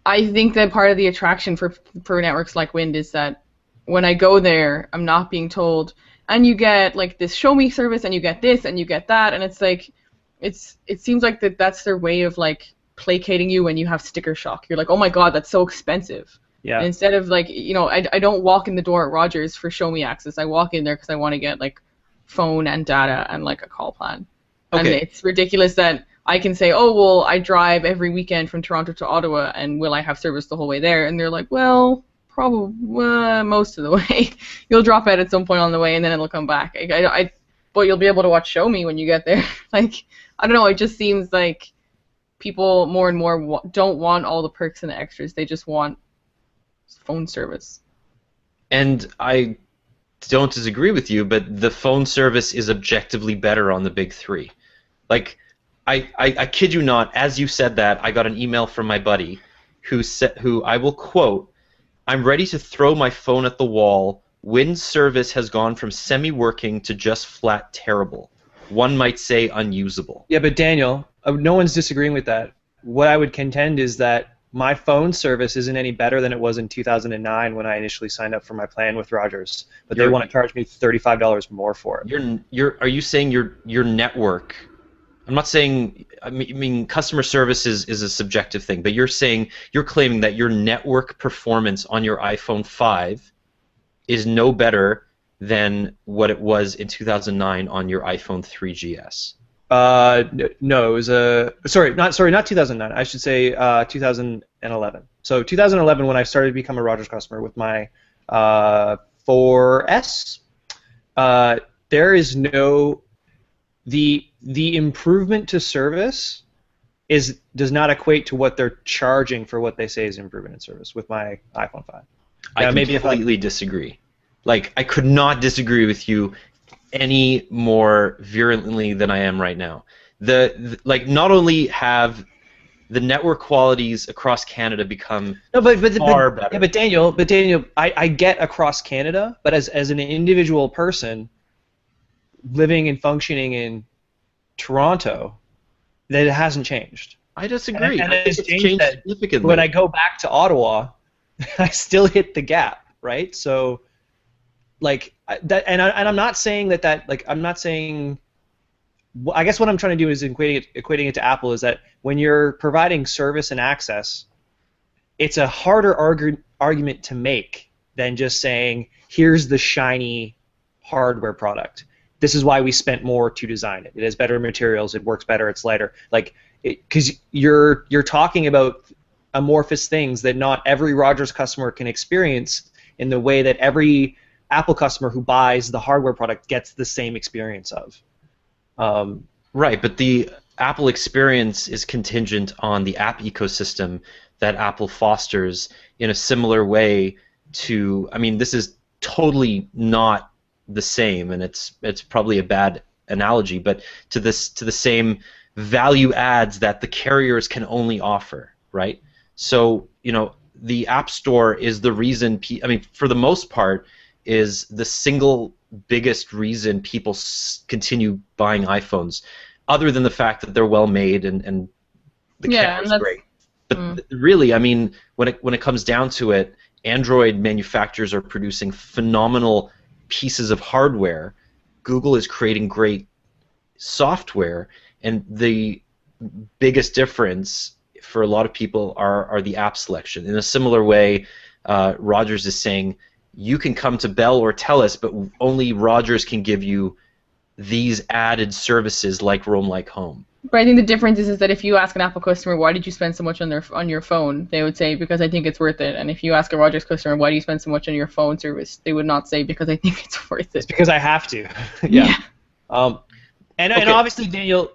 I think that part of the attraction for networks like Wind is that when I go there, I'm not being told, and you get like this show me service and you get this and you get that, and it's like, it seems like that's their way of like placating you when you have sticker shock. You're like, oh my god, that's so expensive. Yeah. And instead of like, you know, I don't walk in the door at Rogers for show me access. I walk in there because I want to get like phone and data and like a call plan. Okay. And it's ridiculous that I can say, oh, well, I drive every weekend from Toronto to Ottawa, and will I have service the whole way there? And they're like, well, probably most of the way. You'll drop out at some point on the way, and then it'll come back. But you'll be able to watch Show Me when you get there. Like, I don't know, it just seems like people more and more don't want all the perks and the extras. They just want phone service. And I don't disagree with you, but the phone service is objectively better on the big three. Like, I kid you not, as you said that, I got an email from my buddy who I will quote, "I'm ready to throw my phone at the wall. Wind service has gone from semi-working to just flat terrible. One might say unusable." Yeah, but Daniel, no one's disagreeing with that. What I would contend is that my phone service isn't any better than it was in 2009 when I initially signed up for my plan with Rogers, but they want to charge me $35 more for it. Are you saying your network? I'm not saying. I mean, customer service is a subjective thing, but you're claiming that your network performance on your iPhone 5 is no better than what it was in 2009 on your iPhone 3GS. No, it was not 2009. I should say 2011. So 2011, when I started to become a Rogers customer with my 4S, there is no the improvement to service does not equate to what they're charging for what they say is improvement in service with my iPhone 5. I completely disagree. Like, I could not disagree with you any more virulently than I am right now. Like, not only have the network qualities across Canada become far better. Yeah, but Daniel, I get across Canada, but as an individual person living and functioning in Toronto, that it hasn't changed. I disagree. And it's changed significantly. When I go back to Ottawa, I still hit the gap, right? So, like that, and I'm not saying that like I'm not saying. I guess what I'm trying to do is equating it to Apple is that when you're providing service and access, it's a harder argument to make than just saying, here's the shiny hardware product. This is why we spent more to design it. It has better materials. It works better. It's lighter. Like, because you're talking about amorphous things that not every Rogers customer can experience in the way that every Apple customer who buys the hardware product gets the same experience of. Right, but Apple experience is contingent on the app ecosystem that Apple fosters in a similar way to, I mean, this is totally not the same, and it's probably a bad analogy, but to the same value adds that the carriers can only offer, right? So, you know, the App Store is the reason, I mean, for the most part, is the single biggest reason people continue buying iPhones, other than the fact that they're well made and the camera's great. But really, I mean, when it comes down to it, Android manufacturers are producing phenomenal pieces of hardware. Google is creating great software, and the biggest difference for a lot of people are the app selection. In a similar way, Rogers is saying, you can come to Bell or TELUS, but only Rogers can give you these added services like Roam Like Home. But I think the difference is that if you ask an Apple customer, why did you spend so much on your phone, they would say, because I think it's worth it. And if you ask a Rogers customer, why do you spend so much on your phone service, they would not say, because I think it's worth it. It's because I have to. Yeah. And obviously, Daniel,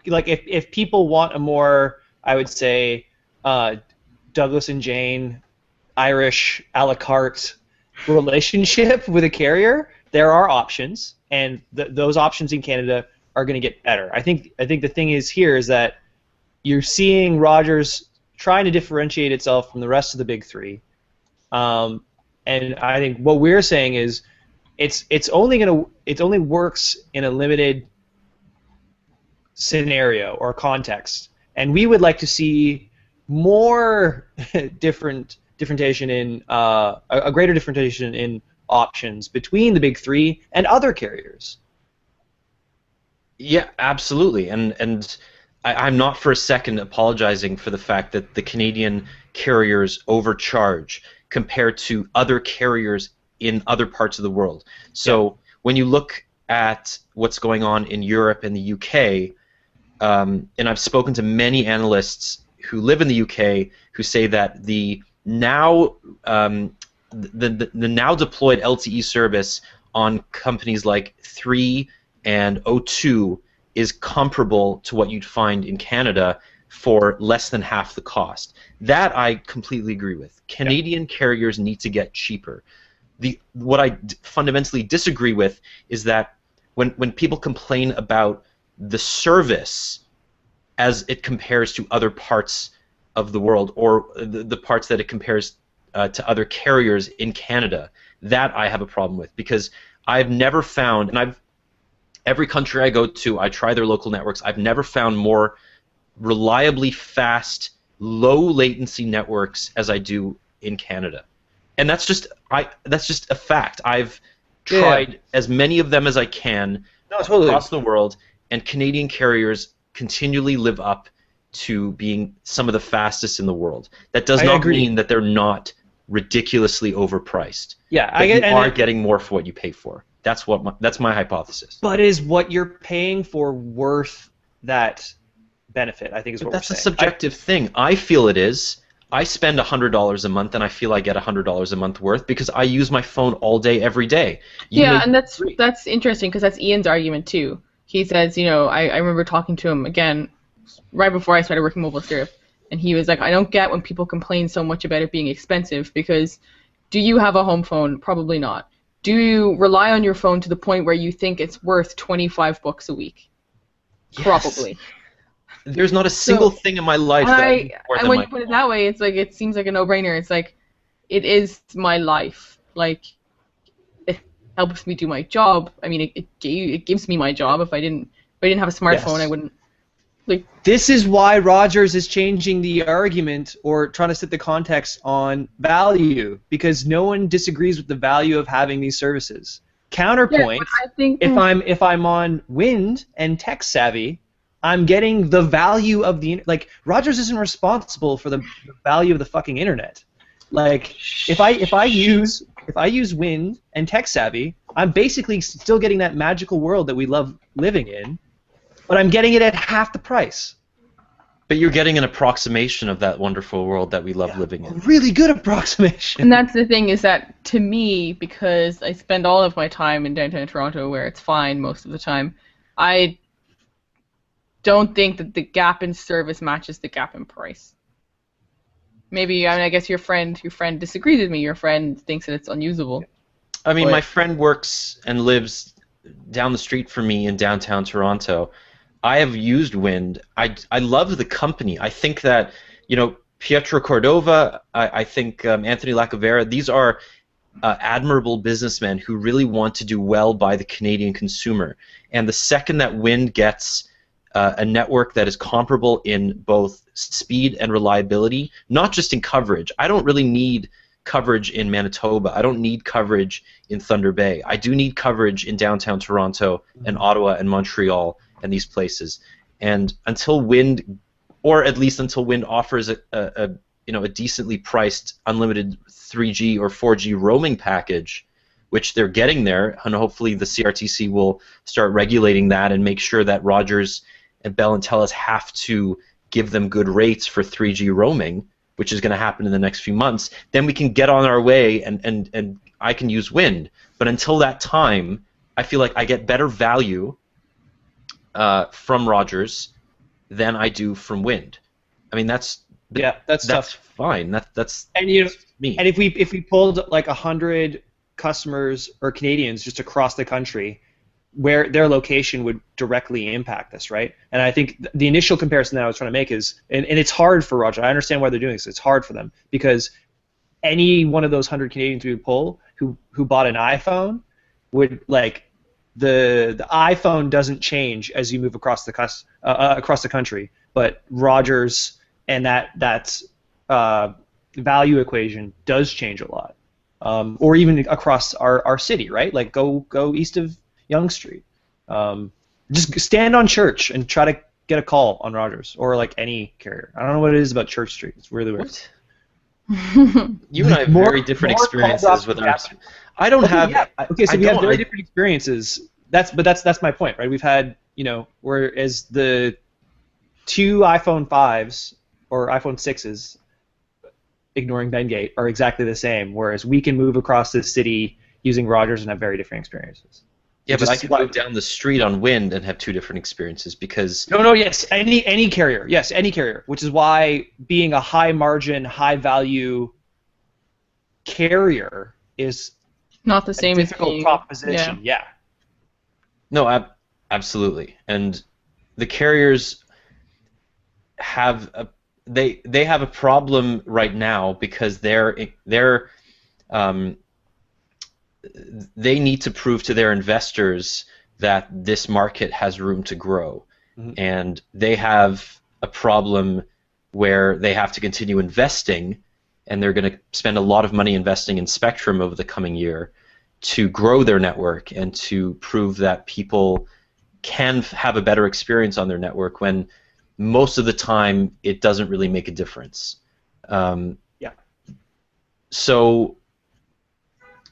like if people want a more, I would say, Douglas and Jane, Irish a la carte relationship with a carrier, there are options, and those options in Canada are going to get better. I think the thing is that you're seeing Rogers trying to differentiate itself from the rest of the big three, and I think what we're saying is it only works in a limited scenario or context, and we would like to see more differentiation in a greater differentiation in options between the big three and other carriers. Yeah, absolutely, and I'm not for a second apologizing for the fact that the Canadian carriers overcharge compared to other carriers in other parts of the world. So when you look at what's going on in Europe and the UK, and I've spoken to many analysts who live in the UK who say that the now deployed LTE service on companies like 3 and O2 is comparable to what you'd find in Canada for less than half the cost. That I completely agree with. Canadian carriers need to get cheaper. What I fundamentally disagree with is that when people complain about the service as it compares to other parts of the world, or the parts that it compares to other carriers in Canada, that I have a problem with, because I've never found, and every country I go to, I try their local networks. I've never found more reliably fast, low latency networks as I do in Canada, and that's just a fact. I've tried as many of them as I can across the world, and Canadian carriers continually live up to being some of the fastest in the world. That does not mean that they're not ridiculously overpriced. Yeah, you are getting more for what you pay for. That's my hypothesis. But is what you're paying for worth that benefit? I think is what we're saying. That's a subjective thing. I feel it is. I spend $100 a month, and I feel I get $100 a month worth because I use my phone all day, every day. And that's interesting, because that's Ian's argument too. He says, I remember talking to him again right before I started working MobileSyrup, and he was like, I don't get when people complain so much about it being expensive, because do you have a home phone? Probably not. Do you rely on your phone to the point where you think it's worth $25 a week? Yes. Probably. There's not a single thing in my life and when you put it that way, it's like, it seems like a no-brainer. It's like, it is my life. Like, it helps me do my job. I mean, it gives me my job. If I didn't have a smartphone, I wouldn't. Like, this is why Rogers is changing the argument, or trying to set the context on value, because no one disagrees with the value of having these services. Counterpoint, I think if I'm on Wind and tech savvy, I'm getting the value of the Rogers isn't responsible for the value of the fucking internet. Like, if I use Wind and tech savvy, I'm basically still getting that magical world that we love living in, but I'm getting it at half the price. But you're getting an approximation of that wonderful world that we love living in. A really good approximation. And that's the thing, is that to me, because I spend all of my time in downtown Toronto, where it's fine most of the time, I don't think that the gap in service matches the gap in price. Maybe, I mean, I guess your friend disagrees with me. Your friend thinks that it's unusable. I mean, my friend works and lives down the street from me in downtown Toronto. I have used Wind. I love the company. I think that, Pietro Cordova, I think Anthony Lacavera, these are admirable businessmen who really want to do well by the Canadian consumer. And the second that Wind gets a network that is comparable in both speed and reliability, not just in coverage. I don't really need coverage in Manitoba. I don't need coverage in Thunder Bay. I do need coverage in downtown Toronto and Ottawa and Montreal and these places. And until Wind, or at least until Wind offers a decently priced unlimited 3G or 4G roaming package, which they're getting there, and hopefully the CRTC will start regulating that and make sure that Rogers and Bell and Telus have to give them good rates for 3G roaming, which is going to happen in the next few months, then we can get on our way and I can use Wind. But until that time, I feel like I get better value from Rogers than I do from Wind. I mean, that's tough. fine. That's and me. And if we pulled like 100 customers or Canadians just across the country, where their location would directly impact this, right? And I think the initial comparison that I was trying to make is, and it's hard for Roger. I understand why they're doing this. It's hard for them because any one of those 100 Canadians we would pull who bought an iPhone would like the iPhone doesn't change as you move across the country, but Rogers and that value equation does change a lot, or even across our city, right? Like go east of Yonge Street. Just stand on Church and try to get a call on Rogers or like any carrier. I don't know what it is about Church Street. It's really weird. You and I have very different experiences with our. I don't have. Yeah. Okay, so we have very different experiences. That's my point, right? We've had whereas the two iPhone 5s or iPhone 6s, ignoring Bengate, are exactly the same. Whereas we can move across the city using Rogers and have very different experiences. Yeah, but I can move down the street on Wind and have two different experiences because... Yes, any carrier. Yes, any carrier, which is why being a high-margin, high-value carrier is not the same a difficult proposition. Yeah. No, absolutely. And the carriers have they have a problem right now because they need to prove to their investors that this market has room to grow. Mm-hmm. And they have a problem where they have to continue investing, and they're going to spend a lot of money investing in spectrum over the coming year to grow their network and to prove that people can have a better experience on their network when most of the time it doesn't really make a difference. So...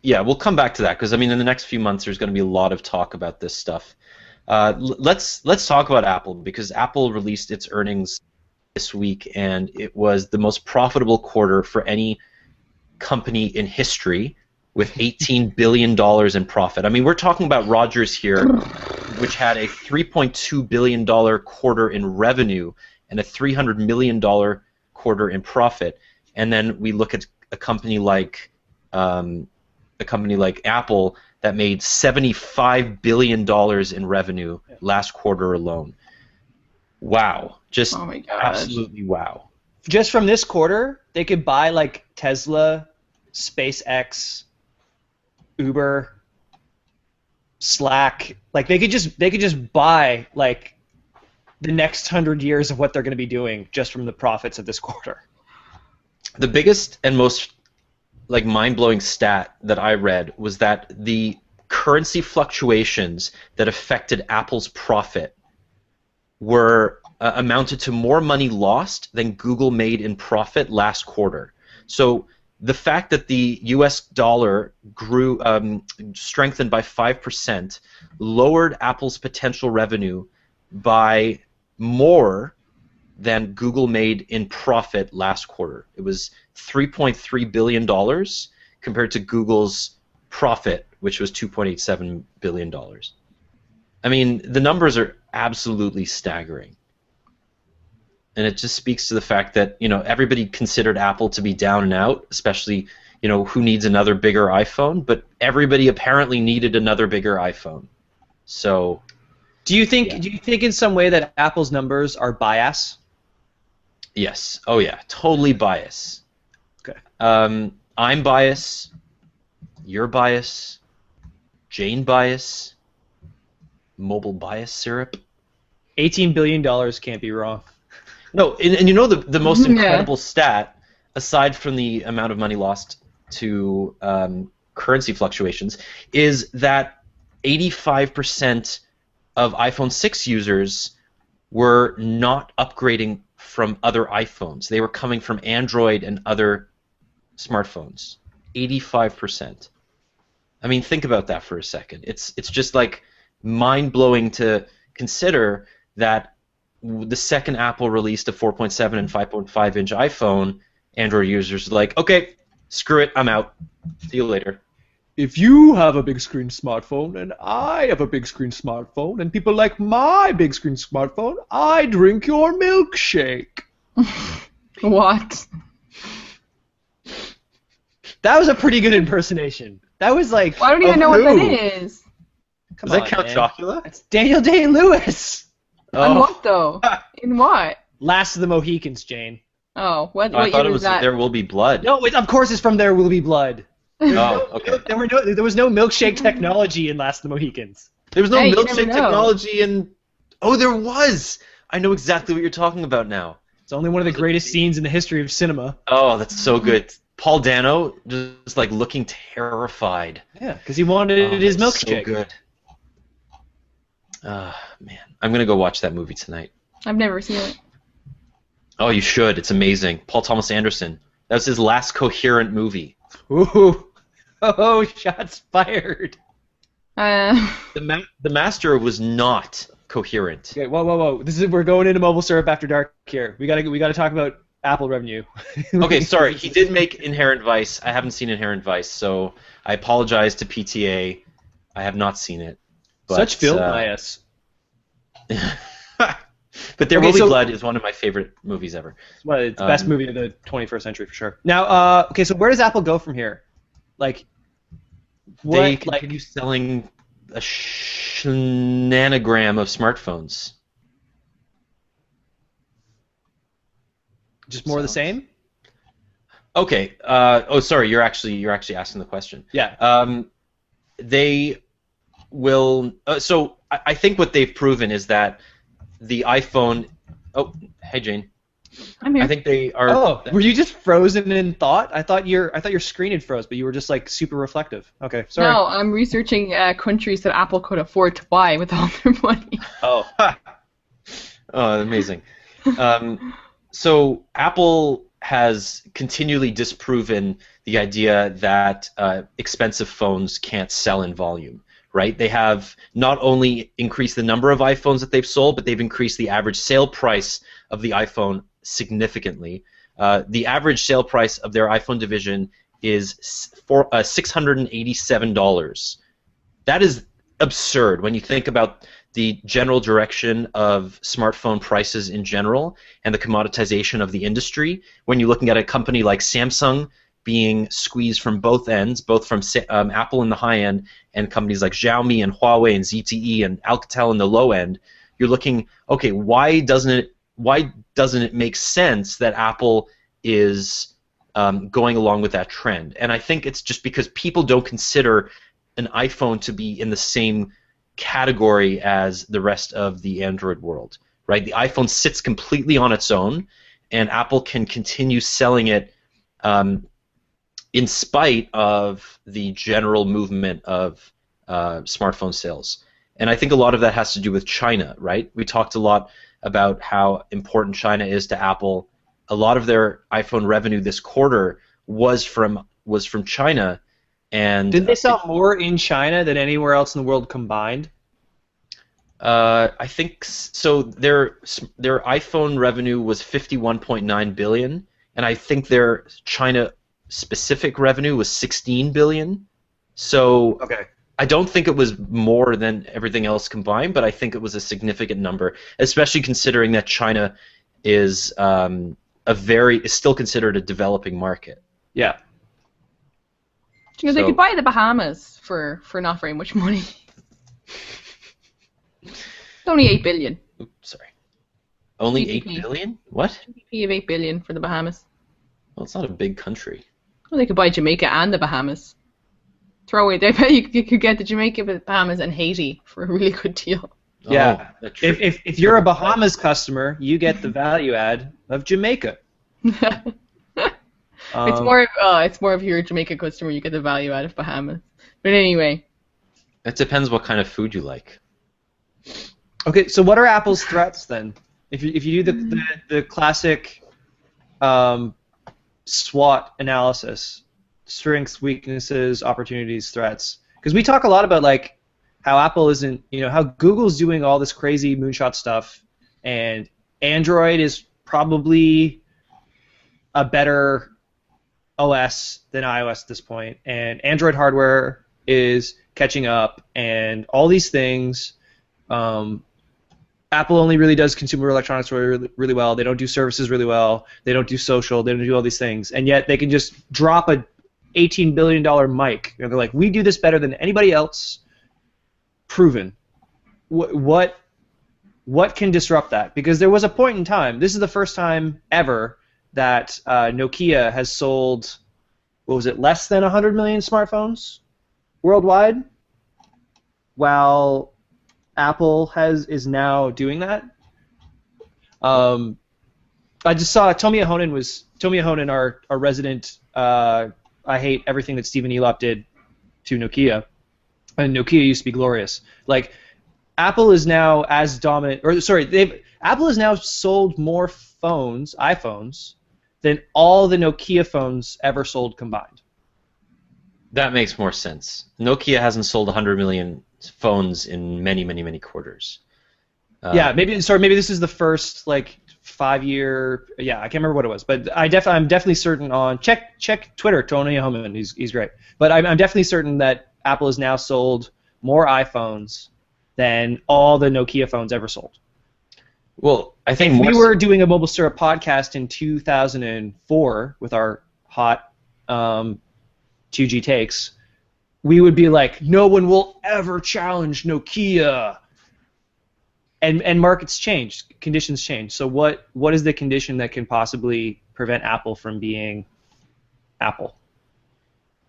yeah, we'll come back to that because I mean, in the next few months, there's going to be a lot of talk about this stuff. Let's talk about Apple because Apple released its earnings this week, and it was the most profitable quarter for any company in history, with $18 billion in profit. I mean, we're talking about Rogers here, which had a $3.2 billion quarter in revenue and a $300 million quarter in profit, and then we look at a company like Apple that made $75 billion in revenue last quarter alone. Wow. Just absolutely wow. Just from this quarter, they could buy like Tesla, SpaceX, Uber, Slack. Like they could just buy like the next 100 years of what they're going to be doing just from the profits of this quarter. The biggest and most mind-blowing stat that I read was that the currency fluctuations that affected Apple's profit were amounted to more money lost than Google made in profit last quarter. So the fact that the U.S. dollar strengthened by 5% lowered Apple's potential revenue by more than Google made in profit last quarter. It was $3.3 billion compared to Google's profit, which was $2.87 billion. I mean, the numbers are absolutely staggering. and it just speaks to the fact that everybody considered Apple to be down and out, especially who needs another bigger iPhone, but everybody apparently needed another bigger iPhone. So, do you think in some way that Apple's numbers are bias? Yes. Oh yeah, totally bias. Okay. I'm bias. You're bias. Jane bias. MobileSyrup. $18 billion can't be wrong. No, and the most incredible stat, aside from the amount of money lost to currency fluctuations, is that 85% of iPhone 6 users were not upgrading from other iPhones. They were coming from Android and other smartphones. 85%. I mean, think about that for a second. It's just like mind-blowing to consider that the second Apple released a 4.7 and 5.5 inch iPhone, Android users are like, okay, screw it, I'm out. See you later. If you have a big screen smartphone and I have a big screen smartphone and people like my big screen smartphone, I drink your milkshake. What? That was a pretty good impersonation. That was like. I don't even know what that is. Does that count Chocula? It's Daniel Day-Lewis. On what though? In what? Last of the Mohicans, Jane. Oh, what I thought year it was that? There Will Be Blood. No, of course it's from There Will Be Blood. Okay. There was no milkshake technology in Last of the Mohicans. There was no Hey, milkshake technology in. Oh, there was. I know exactly what you're talking about now. It's only one of the greatest scenes in the history of cinema. Oh, that's so good. Paul Dano just like looking terrified. Yeah, because he wanted his milkshake. So good. Man, I'm gonna go watch that movie tonight. I've never seen it. Oh, you should. It's amazing. Paul Thomas Anderson. That was his last coherent movie. Ooh, shots fired. The Master was not coherent. Okay, whoa. We're going into MobileSyrup After Dark here. We gotta talk about Apple revenue. Okay, sorry. He did make Inherent Vice. I haven't seen Inherent Vice, so I apologize to PTA. I have not seen it. But, Such film bias. But There Will Be Blood is one of my favorite movies ever. Well, it's the best movie of the 21st century for sure. Now, okay, so where does Apple go from here? Like, they continue selling a shenanagram of smartphones. Just more of the same? Okay. Sorry. You're actually asking the question. Yeah. They will. So I think what they've proven is that the iPhone. Oh, hey Jane. I'm here. I think they are. Oh, were you just frozen in thought? I thought your screen had froze, but you were just like super reflective. Okay, sorry. No, I'm researching countries that Apple could afford to buy with all their money. Oh. Oh, amazing. So Apple has continually disproven the idea that expensive phones can't sell in volume, right? They have not only increased the number of iPhones that they've sold, but they've increased the average sale price of the iPhone significantly. The average sale price of their iPhone division is $687. That is absurd when you think about the general direction of smartphone prices in general and the commoditization of the industry. When you're looking at a company like Samsung being squeezed from both ends, both from Apple in the high end and companies like Xiaomi and Huawei and ZTE and Alcatel in the low end, you're looking, okay, why doesn't it make sense that Apple is going along with that trend? And I think it's just because people don't consider an iPhone to be in the same category as the rest of the Android world, right? The iPhone sits completely on its own, and Apple can continue selling it in spite of the general movement of smartphone sales. And I think a lot of that has to do with China, right? We talked a lot about how important China is to Apple. A lot of their iPhone revenue this quarter was from China. And did they sell more in China than anywhere else in the world combined? I think so. Their iPhone revenue was $51.9 billion, and I think their China-specific revenue was $16 billion. So okay. I don't think it was more than everything else combined, but I think it was a significant number, especially considering that China is is still considered a developing market. Yeah. You know, they could buy the Bahamas for not very much money. It's only 8 billion. Oops, sorry. Only GDP. 8 billion? What? GDP of 8 billion for the Bahamas. Well, it's not a big country. Well, they could buy Jamaica and the Bahamas. Throw away. I bet you could get the Jamaica, the Bahamas, and Haiti for a really good deal. Yeah. Oh, If you're a Bahamas customer, you get the value add of Jamaica. It's more of you're a Jamaica customer, you get the value out of Bahamas. But anyway. It depends what kind of food you like. Okay, so what are Apple's threats then? If you do the classic SWOT analysis, strengths, weaknesses, opportunities, threats, because we talk a lot about like how Apple isn't, how Google's doing all this crazy moonshot stuff, and Android is probably a better OS than iOS at this point, and Android hardware is catching up, and all these things. Apple only really does consumer electronics really, really well. They don't do services really well. They don't do social. They don't do all these things, and yet they can just drop a $18 billion mic. They're like, we do this better than anybody else. Proven. What can disrupt that? Because there was a point in time. This is the first time ever that Nokia has sold, what was it, less than 100 million smartphones worldwide, while Apple is now doing that. I just saw Tomi Ahonen, our resident. I hate everything that Stephen Elop did to Nokia, and Nokia used to be glorious. Like, Apple is now as dominant, Apple has now sold more iPhones, than all the Nokia phones ever sold combined. That makes more sense. Nokia hasn't sold 100 million phones in many, many, many quarters. Maybe this is the first 5-year. Yeah, I can't remember what it was, but I'm definitely certain on check Twitter. Tony Homan, he's great. But I'm definitely certain that Apple has now sold more iPhones than all the Nokia phones ever sold. Well, I think if we were doing a MobileSyrup podcast in 2004 with our hot 2G takes, we would be like, no one will ever challenge Nokia. And markets change, conditions change. So what is the condition that can possibly prevent Apple from being Apple?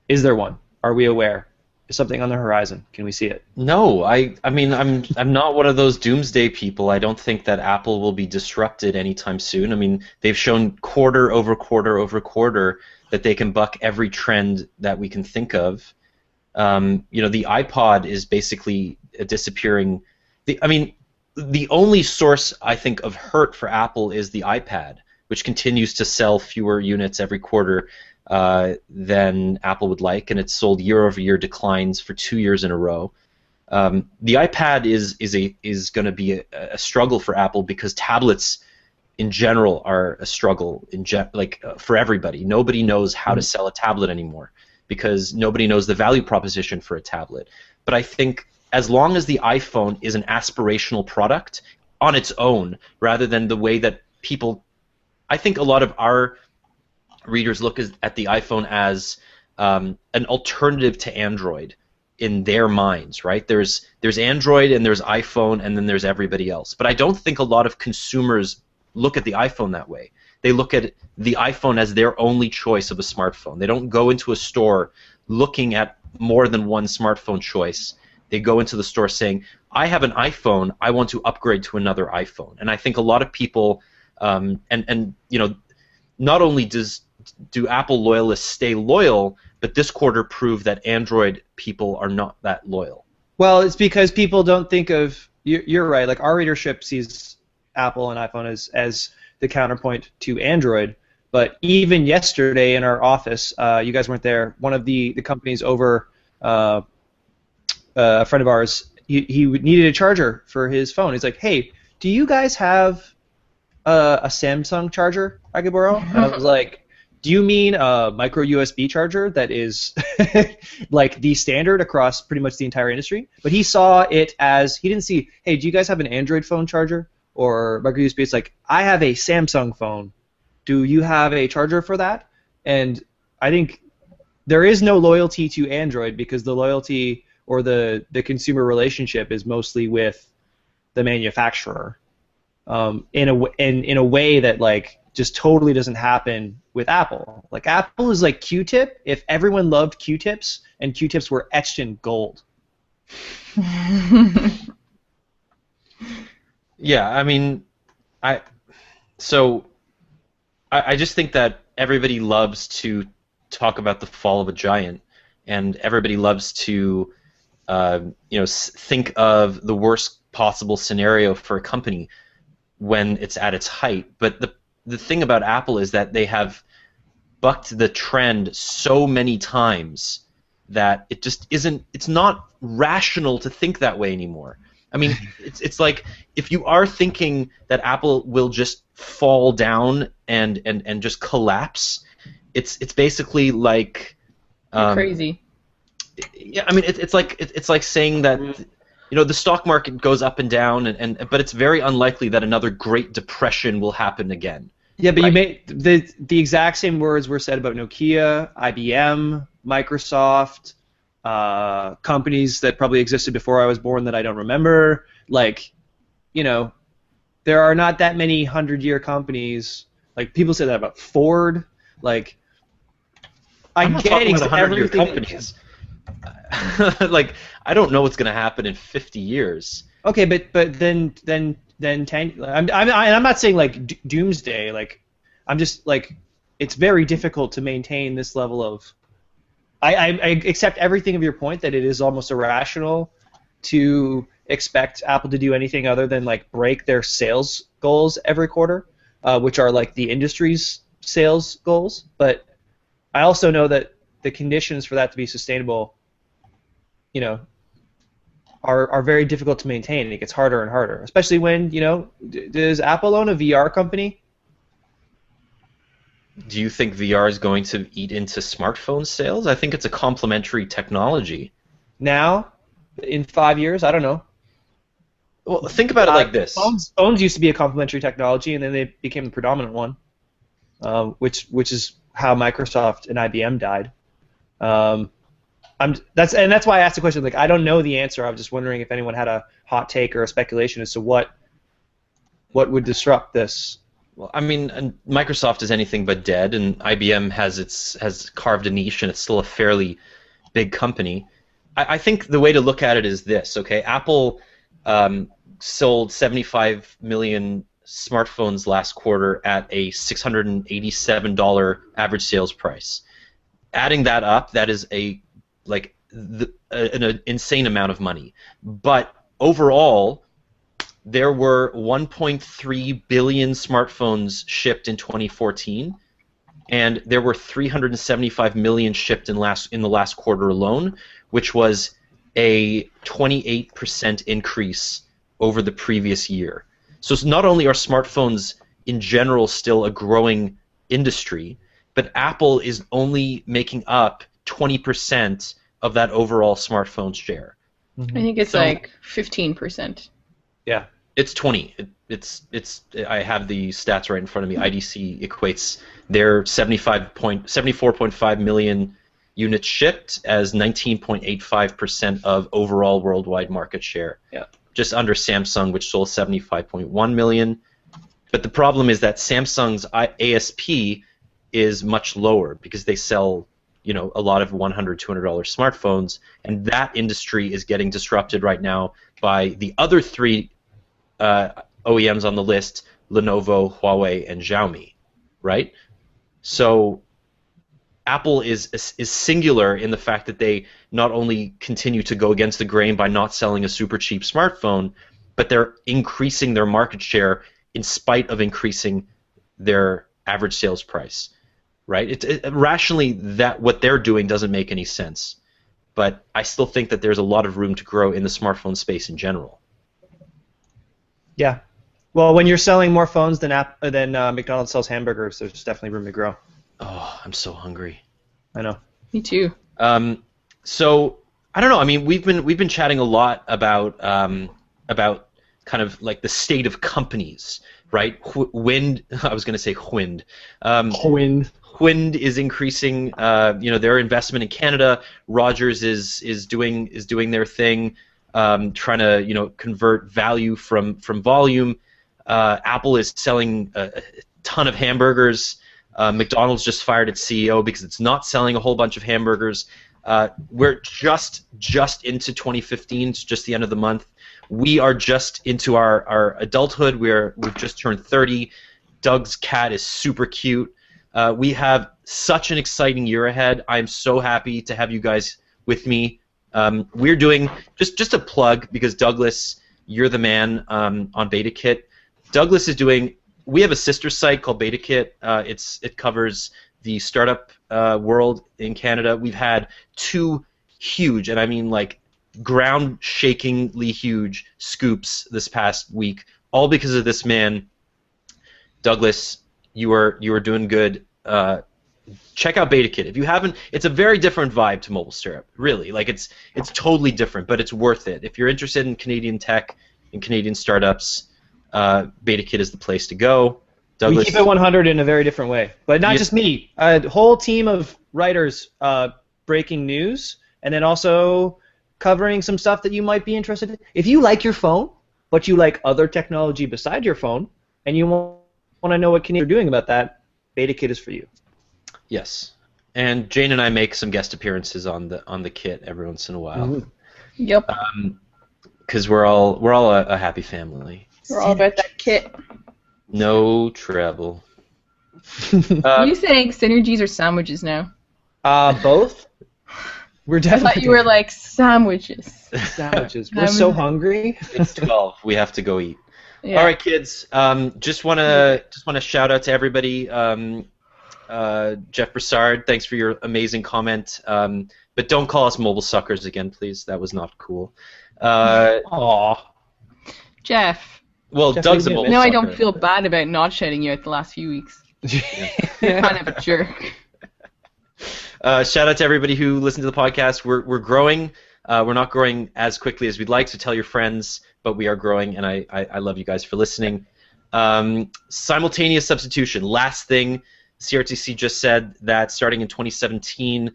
Is there one? Are we aware? Is something on the horizon? Can we see it? No, I mean I'm not one of those doomsday people. I don't think that Apple will be disrupted anytime soon. I mean, they've shown quarter over quarter over quarter that they can buck every trend that we can think of. The iPod is basically disappearing. The only source, I think, of hurt for Apple is the iPad, which continues to sell fewer units every quarter than Apple would like, and it's sold year-over-year declines for 2 years in a row. The iPad is going to be a struggle for Apple because tablets in general are a struggle for everybody. Nobody knows how to sell a tablet anymore because nobody knows the value proposition for a tablet. But I think as long as the iPhone is an aspirational product on its own, rather than the way that people, I think a lot of our readers look at the iPhone as an alternative to Android in their minds, right? There's Android and there's iPhone and then there's everybody else. But I don't think a lot of consumers look at the iPhone that way. They look at the iPhone as their only choice of a smartphone. They don't go into a store looking at more than one smartphone choice. They go into the store saying, I have an iPhone, I want to upgrade to another iPhone. And I think a lot of people, not only do Apple loyalists stay loyal, but this quarter proved that Android people are not that loyal. Well, it's because people don't think of, you're right, like our readership sees Apple and iPhone as the counterpoint to Android. But even yesterday in our office, you guys weren't there, one of the companies over, a friend of ours, he needed a charger for his phone. He's like, hey, do you guys have a Samsung charger I could borrow? And I was like, do you mean a micro USB charger that is like the standard across pretty much the entire industry? But he saw it as, he didn't see, hey, do you guys have an Android phone charger? or micro USB. It's like, I have a Samsung phone. Do you have a charger for that? And I think there is no loyalty to Android because the loyalty or the consumer relationship is mostly with the manufacturer. In a way that like just totally doesn't happen with Apple. Like Apple is like Q-tip if everyone loved Q-tips and Q-tips were etched in gold. Yeah, I mean, I just think that everybody loves to talk about the fall of a giant, and everybody loves to think of the worst possible scenario for a company when it's at its height. But the thing about Apple is that they have bucked the trend so many times that it just isn't. It's not rational to think that way anymore. I mean, it's like if you are thinking that Apple will just fall down and just collapse, it's basically like You're crazy. Yeah, I mean, it's like saying that the stock market goes up and down, but it's very unlikely that another Great Depression will happen again. Yeah, but right? you made the exact same words were said about Nokia, IBM, Microsoft, companies that probably existed before I was born that I don't remember. Like, there are not that many 100-year companies. Like, people say that about Ford. Like, I'm not talking about 100-year companies. Like, I don't know what's going to happen in 50 years. Okay, but then 10. I'm not saying like doomsday. Like, I'm just like, it's very difficult to maintain this level of. I accept everything of your point that it is almost irrational to expect Apple to do anything other than like break their sales goals every quarter, which are like the industry's sales goals. But I also know that the conditions for that to be sustainable, are very difficult to maintain, and it gets harder and harder. Especially when, does Apple own a VR company? Do you think VR is going to eat into smartphone sales? I think it's a complementary technology. Now, in 5 years, I don't know. Well, think about it like this. Phones used to be a complementary technology, and then they became the predominant one, which is how Microsoft and IBM died. That's why I asked the question. Like, I don't know the answer. I was just wondering if anyone had a hot take or a speculation as to what would disrupt this. Well, I mean, Microsoft is anything but dead, and IBM has carved a niche, and it's still a fairly big company. I think the way to look at it is this. Okay, Apple sold 75 million smartphones last quarter at a $687 average sales price. Adding that up, that is an insane amount of money. But overall, there were 1.3 billion smartphones shipped in 2014, and there were 375 million shipped in the last quarter alone, which was a 28% increase over the previous year. So not only are smartphones in general still a growing industry, but Apple is only making up 20% of that overall smartphone share. I think it's like 15%. Yeah. It's 20. I have the stats right in front of me. IDC equates their 74.5 million units shipped as 19.85% of overall worldwide market share. Yeah. Just under Samsung, which sold 75.1 million. But the problem is that Samsung's ASP is much lower because they sell, a lot of $100, $200 smartphones, and that industry is getting disrupted right now by the other three OEMs on the list: Lenovo, Huawei, and Xiaomi, right? So Apple is singular in the fact that they not only continue to go against the grain by not selling a super cheap smartphone, but they're increasing their market share in spite of increasing their average sales price, right? Rationally, that what they're doing doesn't make any sense, but I still think that there's a lot of room to grow in the smartphone space in general. Yeah. Well, when you're selling more phones than McDonald's sells hamburgers, there's definitely room to grow. Oh, I'm so hungry. I know. Me too. So I don't know. I mean, we've been chatting a lot about kind kind of like the state of companies, right? Wind, I was going to say Wind. Wind is increasing, their investment in Canada. Rogers is doing their thing, trying to convert value from volume. Apple is selling a ton of hamburgers. McDonald's just fired its CEO because it's not selling a whole bunch of hamburgers. We're just into 2015. It's just the end of the month. We are just into our adulthood. We've just turned 30. Doug's cat is super cute. We have such an exciting year ahead. I'm so happy to have you guys with me. We're doing just a plug because Douglas, you're the man on BetaKit. Douglas is doing. We have a sister site called BetaKit. It covers the startup world in Canada. We've had 2 huge, and I mean like ground-shakingly huge scoops this past week, all because of this man, Douglas. You are doing good. Check out BetaKit if you haven't. It's a very different vibe to MobileSyrup, really. Like it's totally different, but it's worth it if you're interested in Canadian tech and Canadian startups. BetaKit is the place to go. Douglas, we keep it 100 in a very different way, but not just me. A whole team of writers breaking news, and then also covering some stuff that you might be interested in. If you like your phone, but you like other technology beside your phone, and you want to know what Canadians are doing about that, BetaKit is for you. Yes, and Jane and I make some guest appearances on the kit every once in a while. Mm-hmm. Yep. Because we're all a happy family. We're all about that kit. No trouble. Are you saying synergies or sandwiches now? Both. I thought you were like sandwiches. Sandwiches. We're so hungry. It's 12. We have to go eat. Yeah. All right, kids. Just wanna shout out to everybody. Jeff Broussard, thanks for your amazing comment. But don't call us mobile suckers again, please. That was not cool. Jeff. Well, Jeff, Doug's a mobile sucker. No, I don't feel bad about not shouting you out the last few weeks. You're kind of a jerk. Shout out to everybody who listened to the podcast. We're growing. We're not growing as quickly as we'd like, so tell your friends, but we are growing, and I love you guys for listening. Simultaneous substitution. Last thing, CRTC just said that starting in 2017,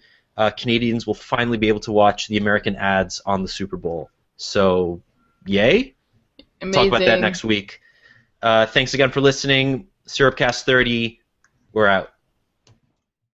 Canadians will finally be able to watch the American ads on the Super Bowl. So, yay. Amazing. Talk about that next week. Thanks again for listening. SyrupCast 30, we're out.